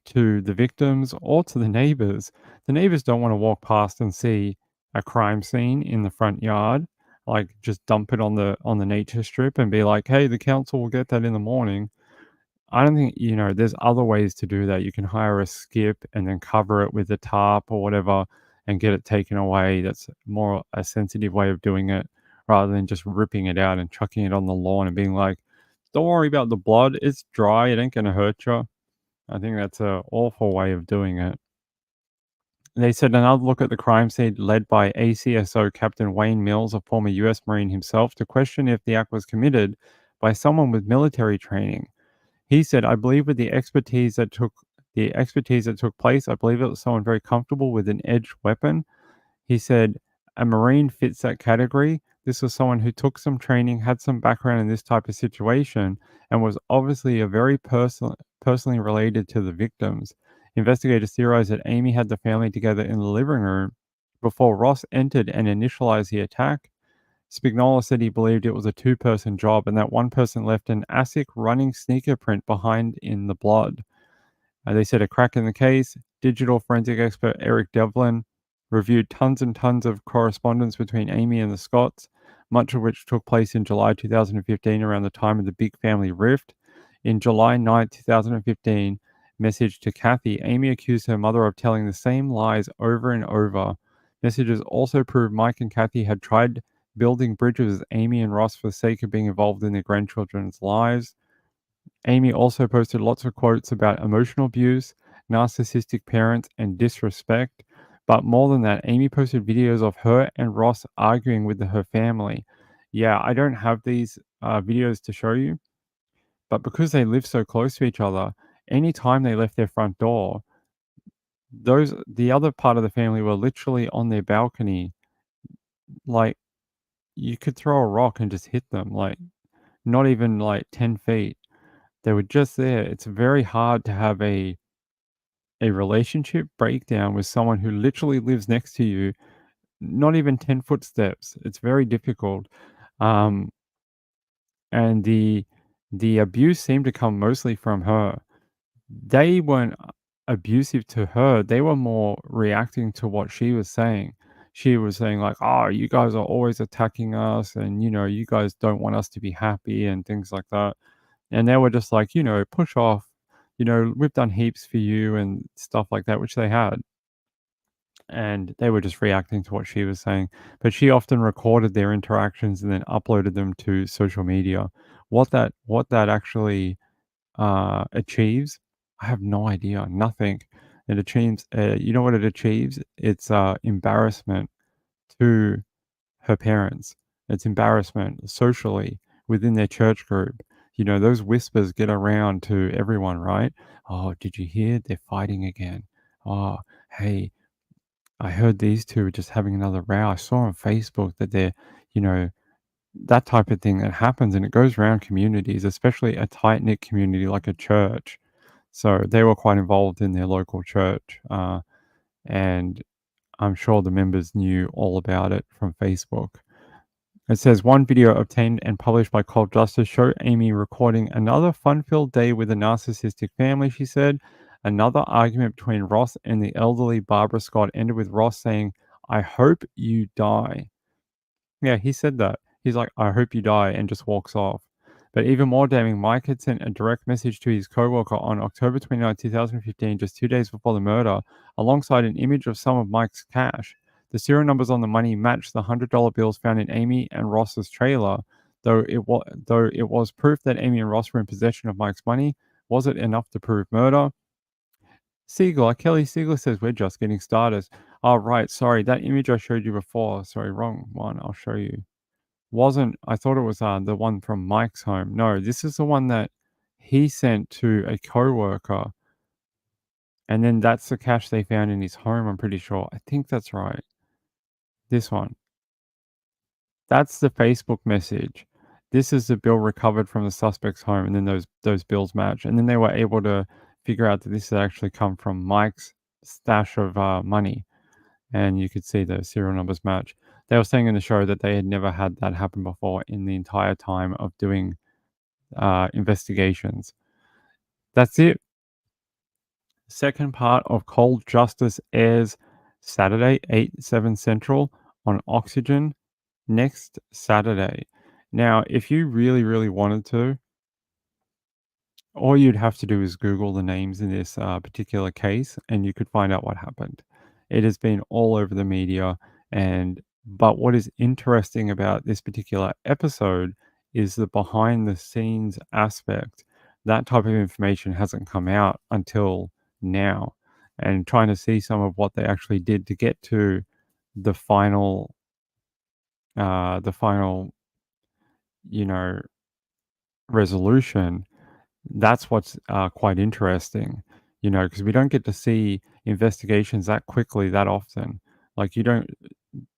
to the victims or to the neighbors. The neighbors don't want to walk past and see a crime scene in the front yard, like just dump it on the nature strip and be like, "Hey, the council will get that in the morning." I don't think, there's other ways to do that. You can hire a skip and then cover it with a tarp or whatever and get it taken away. That's more a sensitive way of doing it rather than just ripping it out and chucking it on the lawn and being like, "Don't worry about the blood. It's dry. It ain't going to hurt you." I think that's a awful way of doing it. They said another look at the crime scene led by ACSO Captain Wayne Mills, a former U.S. Marine himself, to question if the act was committed by someone with military training. He said, "I believe with the expertise that took place, I believe it was someone very comfortable with an edged weapon." He said, "A Marine fits that category. This was someone who took some training, had some background in this type of situation, and was obviously a very personally related to the victims." Investigators theorized that Amy had the family together in the living room before Ross entered and initialized the attack. Spignola said he believed it was a two-person job and that one person left an ASIC running sneaker print behind in the blood. They said a crack in the case. Digital forensic expert Eric Devlin reviewed tons and tons of correspondence between Amy and the Scotts, much of which took place in July 2015 around the time of the big family rift. In July 9, 2015, message to Cathy, Amy accused her mother of telling the same lies over and over. Messages also proved Mike and Cathy had tried building bridges with Amy and Ross for the sake of being involved in their grandchildren's lives. Amy also posted lots of quotes about emotional abuse, narcissistic parents, and disrespect. But more than that, Amy posted videos of her and Ross arguing with her family. Yeah, I don't have these videos to show you, but because they live so close to each other, anytime they left their front door, the other part of the family were literally on their balcony. Like, you could throw a rock and just hit them, like, not even like 10 feet. They were just there. It's very hard to have a relationship breakdown with someone who literally lives next to you, not even 10 footsteps. It's very difficult. Um, and the abuse seemed to come mostly from her. They weren't abusive to her. They were more reacting to what she was saying. She was saying like, "Oh, you guys are always attacking us and you guys don't want us to be happy," and things like that. And they were just like, "Push off. We've done heaps for you," and stuff like that, which they had. And they were just reacting to what she was saying. But she often recorded their interactions and then uploaded them to social media. What that actually achieves, I have no idea. Nothing. It achieves. You know what it achieves? It's embarrassment to her parents. It's embarrassment socially within their church group. Those whispers get around to everyone, right? "Oh, did you hear? They're fighting again. Oh, hey, I heard these two are just having another row. I saw on Facebook that they're, you know, that type of thing that happens and it goes around communities, especially a tight knit community like a church. So they were quite involved in their local church. And I'm sure the members knew all about it from Facebook. It says one video obtained and published by Cold Justice showed Amy recording another fun-filled day with a narcissistic family, she said. Another argument between Ross and the elderly Barbara Scott ended with Ross saying, "I hope you die." Yeah, he said that. He's like, "I hope you die," and just walks off. But even more damning, Mike had sent a direct message to his coworker on October 29, 2015, just 2 days before the murder, alongside an image of some of Mike's cash. The serial numbers on the money matched the $100 bills found in Amy and Ross's trailer. Though it was proof that Amy and Ross were in possession of Mike's money, was it enough to prove murder? Kelly Siegler says we're just getting started. Oh, right. Sorry. That image I showed you before. Sorry, wrong one. I'll show you. I thought it was the one from Mike's home. No, this is the one that he sent to a coworker. And then that's the cash they found in his home, I'm pretty sure. I think that's right. This one. That's the Facebook message this is the bill recovered from the suspect's home, and then those bills match, and then they were able to figure out that this had actually come from Mike's stash of money, and you could see the serial numbers match. They were saying in the show that they had never had that happen before in the entire time of doing investigations. That's it. Second part of Cold Justice airs Saturday, 8/7 Central on Oxygen next Saturday. Now, if you really, really wanted to, all you'd have to do is Google the names in this particular case, and you could find out what happened. It has been all over the media, but what is interesting about this particular episode is the behind the scenes aspect. That type of information hasn't come out until now, and trying to see some of what they actually did to get to the final, the final, you know, resolution. That's what's quite interesting, because we don't get to see investigations that quickly that often. Like, you don't.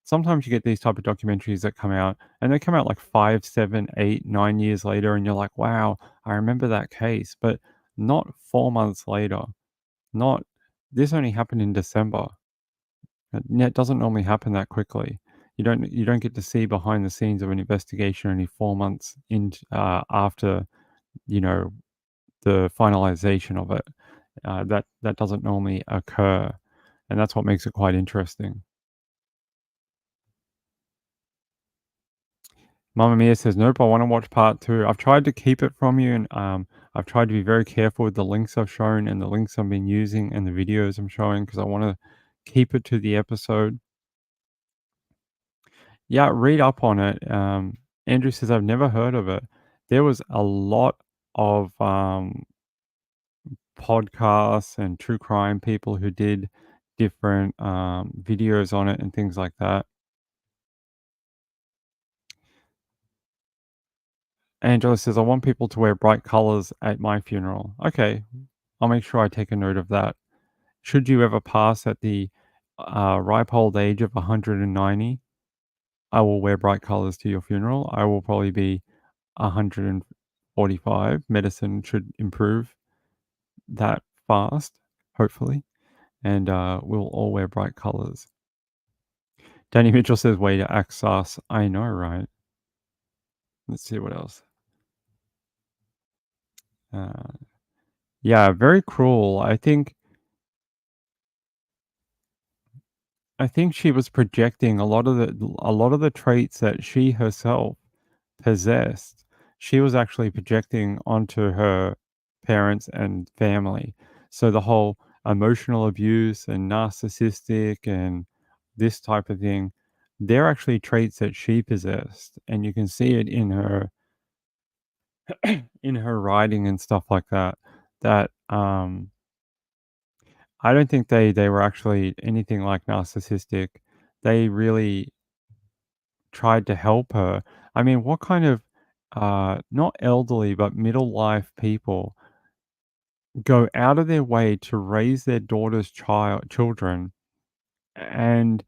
Sometimes you get these type of documentaries that come out, and they come out like 5, 7, 8, 9 years later, and you're like, "Wow, I remember that case," but not 4 months later. Not this only happened in December. It doesn't normally happen that quickly. You don't get to see behind the scenes of an investigation only 4 months after you know the finalization of it. That doesn't normally occur, and that's what makes it quite interesting. Mamma Mia says, "Nope, I want to watch part two." I've tried to keep it from you, and I've tried to be very careful with the links I've shown and the links I've been using and the videos I'm showing because I want to keep it to the episode. Yeah, read up on it. Andrew says, "I've never heard of it." There was a lot of podcasts and true crime people who did different videos on it and things like that. Angela says, "I want people to wear bright colors at my funeral." Okay, I'll make sure I take a note of that. Should you ever pass at the ripe old age of 190, I will wear bright colors to your funeral. I will probably be 145. Medicine should improve that fast, hopefully, and we'll all wear bright colors. Danny Mitchell says, "Way to act sus." I know, right? Let's see what else. Yeah, very cruel. I think she was projecting a lot of the traits that she herself possessed. She was actually projecting onto her parents and family. So the whole emotional abuse and narcissistic and this type of thing, they're actually traits that she possessed, and you can see it in her writing and stuff like that. That I don't think they were actually anything like narcissistic. They really tried to help her. I mean, what kind of not elderly but middle life people go out of their way to raise their daughter's children and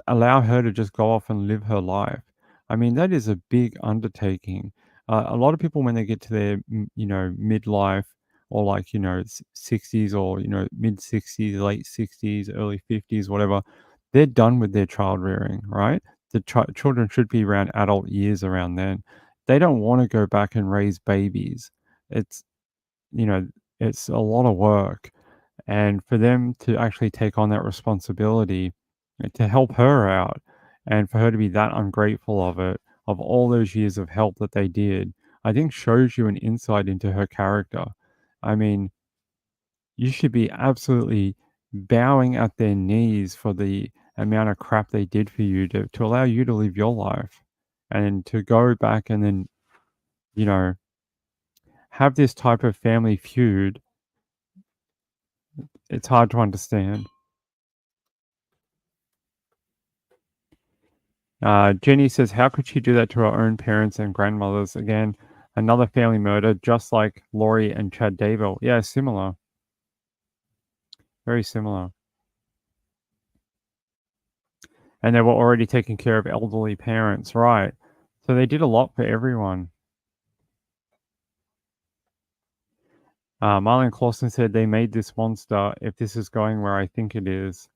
allow her to just go off and live her life? I mean, that is a big undertaking. A lot of people, when they get to their, midlife or like, 60s or, mid 60s, late 60s, early 50s, whatever, they're done with their child rearing, right? The children should be around adult years around then. They don't want to go back and raise babies. It's, you know, it's a lot of work. And for them to actually take on that responsibility to help her out and for her to be that ungrateful of all those years of help that they did, I think shows you an insight into her character. I mean, you should be absolutely bowing at their knees for the amount of crap they did for you to allow you to live your life and to go back and then, you know, have this type of family feud. It's hard to understand. Jenny says, "How could she do that to her own parents and grandmothers?" Again, another family murder, just like Lori and Chad Daybell. Yeah, similar. Very similar. And they were already taking care of elderly parents, right? So they did a lot for everyone. Marlon Clausen said they made this monster if this is going where I think it is.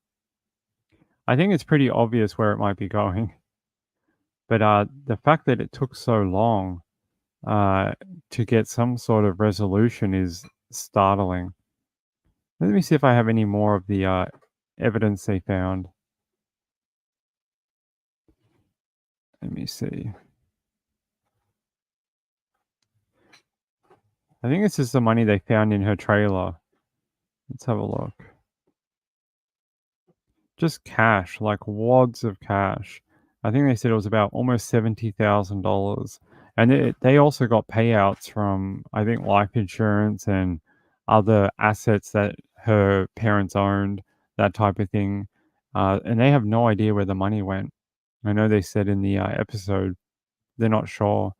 I think it's pretty obvious where it might be going. But the fact that it took so long to get some sort of resolution is startling. Let me see if I have any more of the evidence they found. Let me see. I think this is the money they found in her trailer. Let's have a look. Just cash, like wads of cash. I think they said it was about almost $70,000. And they also got payouts from, I think, life insurance and other assets that her parents owned, that type of thing. And they have no idea where the money went. I know they said in the episode they're not sure.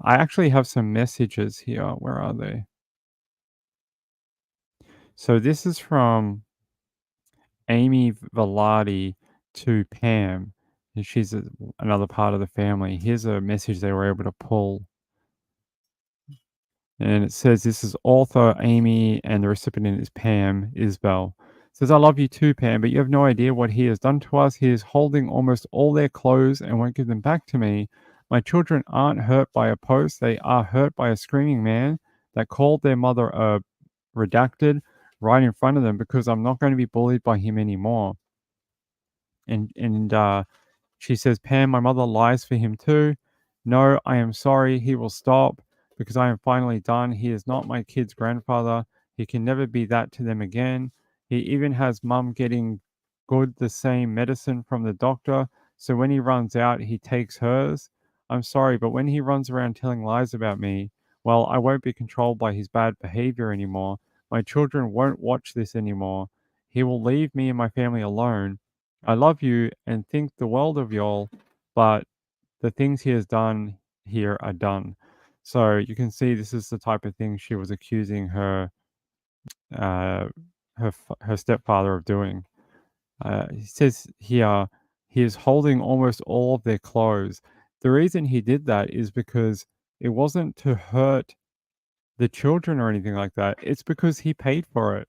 I actually have some messages here. Where are they? So this is from Amy Velarde to Pam. And she's another part of the family. Here's a message they were able to pull. And it says, this is author Amy, and the recipient is Pam Isbell. It says, I love you too, Pam, but you have no idea what he has done to us. He is holding almost all their clothes and won't give them back to me. My children aren't hurt by a post. They are hurt by a screaming man that called their mother a redacted right in front of them because I'm not going to be bullied by him anymore. And she says, Pam, my mother lies for him too. No, I am sorry. He will stop because I am finally done. He is not my kid's grandfather. He can never be that to them again. He even has mum getting good the same medicine from the doctor. So when he runs out, he takes hers. I'm sorry, but when he runs around telling lies about me, well, I won't be controlled by his bad behavior anymore. My children won't watch this anymore. He will leave me and my family alone. I love you and think the world of y'all, but the things he has done here are done. So you can see this is the type of thing she was accusing uh, her stepfather of doing. He says here he is holding almost all of their clothes. The reason he did that is because it wasn't to hurt the children or anything like that. It's because he paid for it.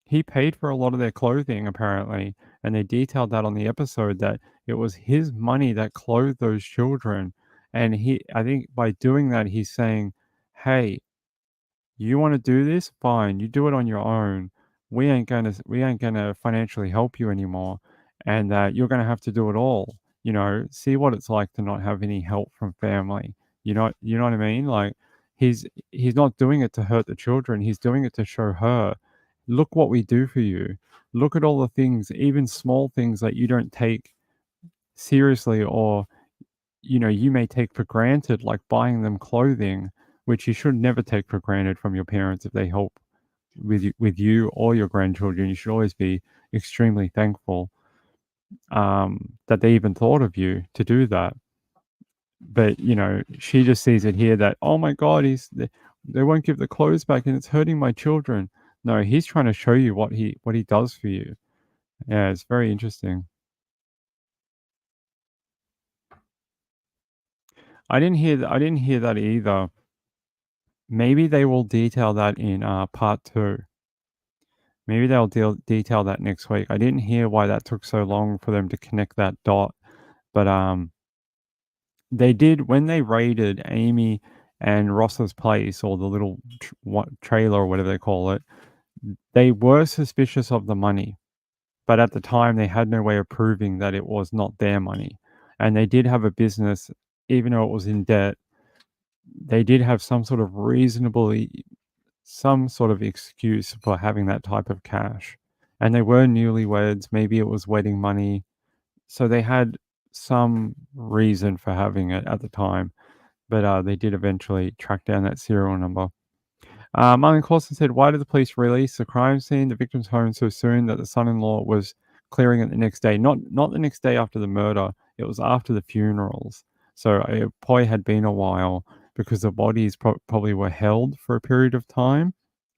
He paid for a lot of their clothing, apparently, and they detailed that on the episode that it was his money that clothed those children. And I think by doing that, he's saying, hey, you want to do this? Fine, you do it on your own. We ain't gonna financially help you anymore, and you're gonna have to do it all. See what it's like to not have any help from family. You know what I mean? Like he's not doing it to hurt the children. He's doing it to show her, look what we do for you. Look at all the things, even small things that you don't take seriously, or you may take for granted, like buying them clothing, which you should never take for granted from your parents if they help with you or your grandchildren. You should always be extremely thankful that they even thought of you to do that. But she just sees it here that, oh my God, they won't give the clothes back and it's hurting my children. No, he's trying to show you what he does for you. Yeah, it's very interesting. I didn't hear that either. Maybe they will detail that in part 2. Maybe they'll detail that next week. I didn't hear why that took so long for them to connect that dot, but they did when they raided Amy and Ross's place, or the little trailer or whatever they call it. They were suspicious of the money, but at the time they had no way of proving that it was not their money. And they did have a business, even though it was in debt. They did have some sort of excuse for having that type of cash. And they were newlyweds, maybe it was wedding money. So they had some reason for having it at the time, but they did eventually track down that serial number. Marlon Clausen said, why did the police release the crime scene, the victim's home, so soon that the son-in-law was clearing it the next day? Not the next day after the murder. It was after the funerals. So it probably had been a while because the bodies probably were held for a period of time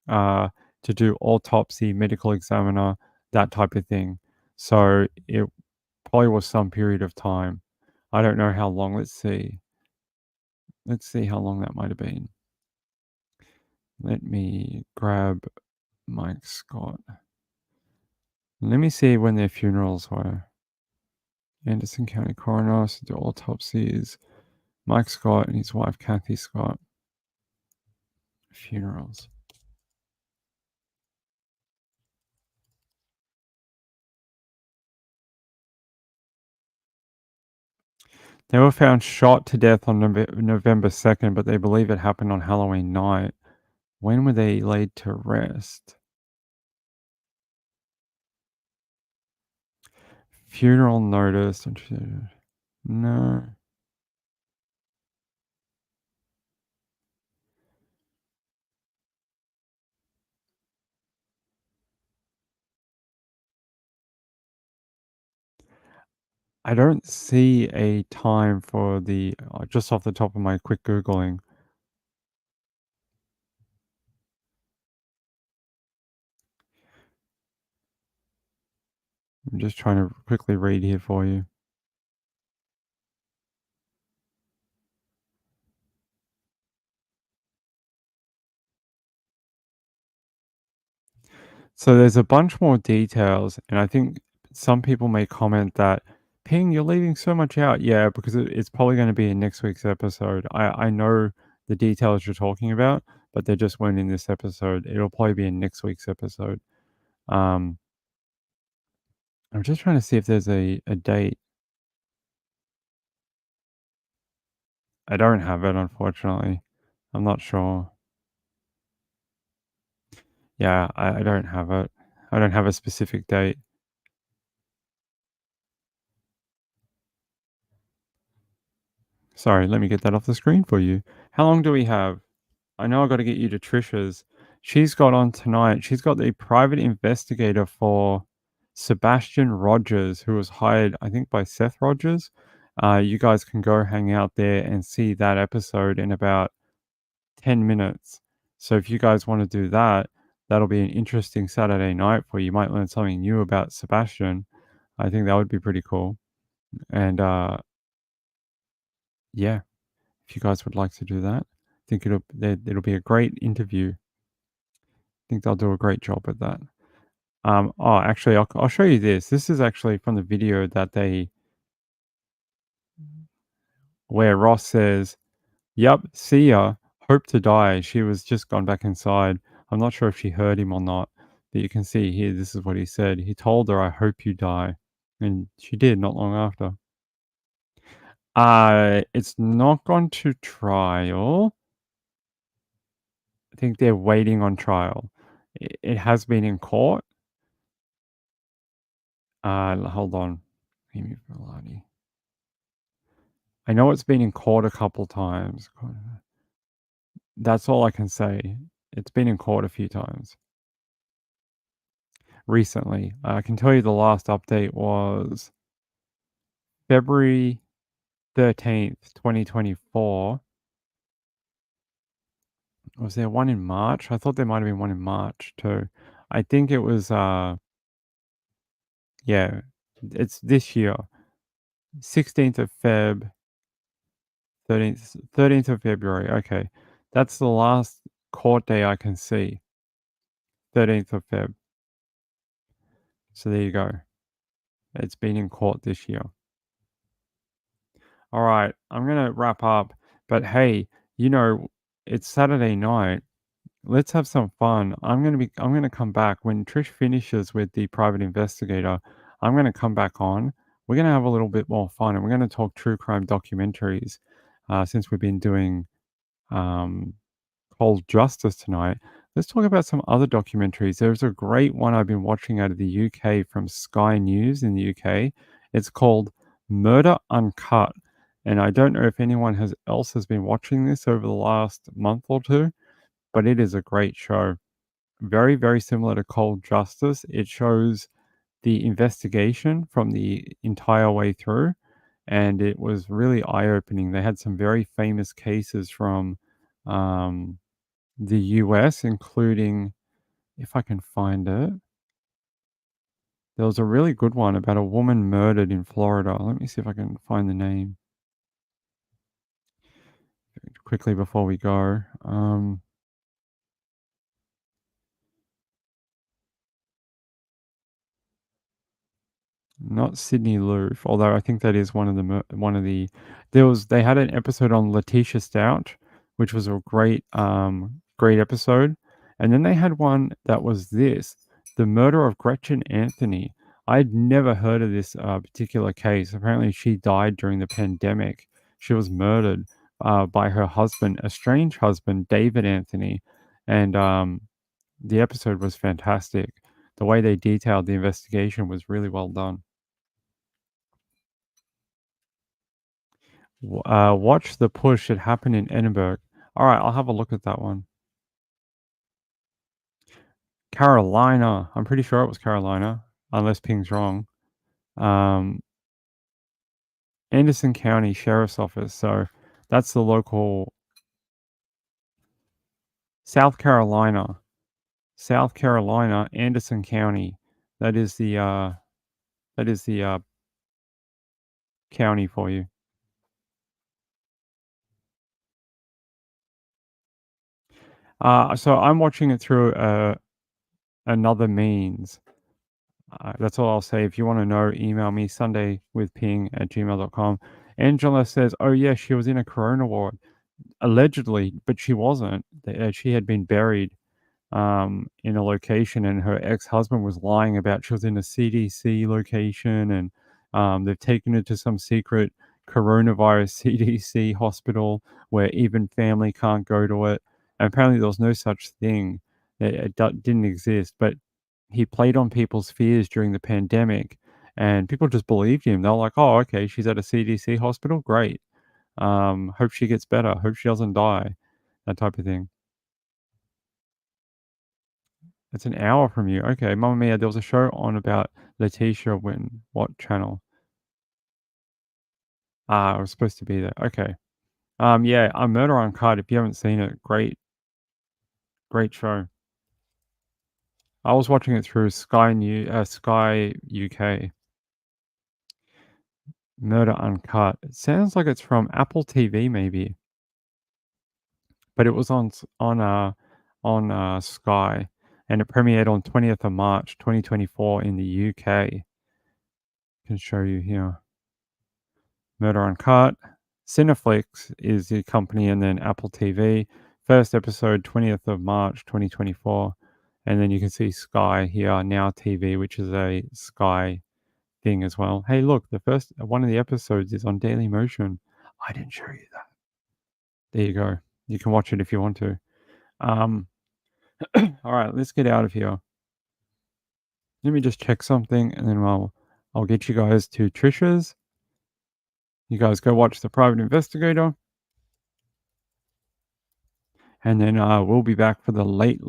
to do autopsy, medical examiner, that type of thing. So it probably was some period of time. I don't know how long. Let's see. Let's see how long that might have been. Let me grab Mike Scott. Let me see when their funerals were. Anderson County Coroner to do autopsies. Mike Scott and his wife Cathy Scott. Funerals. They were found shot to death on November 2nd, but they believe it happened on Halloween night. When were they laid to rest? Funeral notice. No. I don't see a time for the just off the top of my quick Googling. I'm just trying to quickly read here for you. So there's a bunch more details, and I think some people may comment that, Ping, you're leaving so much out. Yeah, because it's probably going to be in next week's episode. I know the details you're talking about, but they just weren't in this episode. It'll probably be in next week's episode. I'm just trying to see if there's a date. I don't have it, unfortunately. I'm not sure. Yeah, I don't have it. I don't have a specific date. Sorry, let me get that off the screen for you. How long do we have? I know I got to get you to Trisha's. She's got on tonight. She's got the private investigator for Sebastian Rogers, who was hired, I think, by Seth Rogers. You guys can go hang out there and see that episode in about 10 minutes. So if you guys want to do that, that'll be an interesting Saturday night for you. You might learn something new about Sebastian. I think that would be pretty cool. And yeah, if you guys would like to do that, I think it'll be a great interview. I think they'll do a great job with that. Oh, actually, I'll show you this. This is actually from the video where Ross says, "Yep, see ya. Hope to die." She was just gone back inside. I'm not sure if she heard him or not, but you can see here. This is what he said. He told her, "I hope you die," and she did not long after. It's not gone to trial. I think they're waiting on trial. It has been in court. Hold on. Amy Velani. I know it's been in court a couple times. That's all I can say. It's been in court a few times recently. I can tell you the last update was February 13th, 2024. Was there one in March? I thought there might have been one in March too. I think it was yeah, it's this year. 16th of Feb, 13th of February. Okay. That's the last court day I can see. 13th of Feb. So there you go. It's been in court this year. All right, I'm gonna wrap up. But hey, it's Saturday night. Let's have some fun. I'm gonna come back when Trish finishes with the private investigator. I'm gonna come back on. We're gonna have a little bit more fun, and we're gonna talk true crime documentaries. Since we've been doing Cold Justice tonight, let's talk about some other documentaries. There's a great one I've been watching out of the UK from Sky News in the UK. It's called Murder Uncut. And I don't know if anyone else has been watching this over the last month or two, but it is a great show. Very, very similar to Cold Justice. It shows the investigation from the entire way through, and it was really eye-opening. They had some very famous cases from the US, including, if I can find it, there was a really good one about a woman murdered in Florida. Let me see if I can find the name quickly before we go. Not Sydney Loof, although I think that is one of the. They had an episode on Letitia Stout, which was a great episode, and then they had one that was the murder of Gretchen Anthony. I'd never heard of this particular case. Apparently, she died during the pandemic. She was murdered by her husband, a strange husband, David Anthony, and the episode was fantastic. The way they detailed the investigation was really well done. Watch the push. It happened in Edinburgh. All right, I'll have a look at that one. Carolina. I'm pretty sure it was Carolina, unless Ping's wrong. Anderson County Sheriff's Office. So that's the local. South Carolina, Anderson County. That is the county for you. So I'm watching it through another means. That's all I'll say. If you want to know, email me sundaywithping@gmail.com. Angela says, oh, yeah, she was in a corona ward. Allegedly, but she wasn't. She had been buried in a location, and her ex-husband was lying about she was in a CDC location, and they've taken her to some secret coronavirus CDC hospital where even family can't go to it. And apparently there was no such thing. It didn't exist, but he played on people's fears during the pandemic, and people just believed him. They're like, oh, okay, she's at a CDC hospital, great. Hope she gets better, hope she doesn't die, that type of thing. It's an hour from you. Okay, Mamma Mia, there was a show on about Letitia when what channel? I was supposed to be there. Okay. Yeah, Murder Uncut. If you haven't seen it, great show. I was watching it through Sky UK. Murder Uncut. It sounds like it's from Apple TV, maybe, but it was on Sky, and it premiered on 20th of March, 2024 in the UK. I can show you here. Murder Uncut. Cineflix is the company, and then Apple TV. First episode, 20th of March, 2024. And then you can see Sky here, Now TV, which is a Sky thing as well. Hey, look, the first one of the episodes is on Daily Motion. I didn't show you that. There you go. You can watch it if you want to. All right, let's get out of here. Let me just check something, and then I'll get you guys to Trisha's. You guys go watch The Private Investigator. And then we'll be back for the late,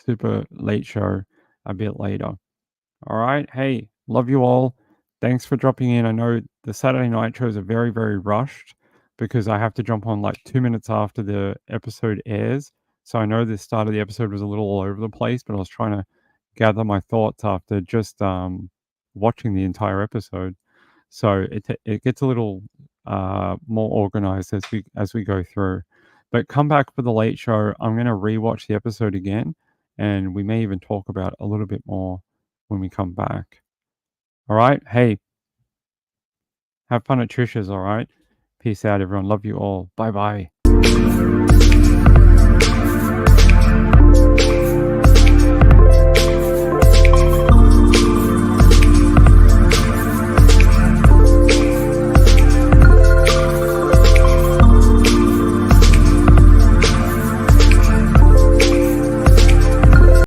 super late show a bit later. All right. Hey, love you all. Thanks for dropping in. I know the Saturday night shows are very, very rushed because I have to jump on like 2 minutes after the episode airs. So I know the start of the episode was a little all over the place, but I was trying to gather my thoughts after just watching the entire episode. So it gets a little more organized as we go through. But come back for the late show. I'm going to rewatch the episode again, and we may even talk about it a little bit more when we come back. All right. Hey, have fun at Trisha's. All right. Peace out, everyone. Love you all. Bye bye.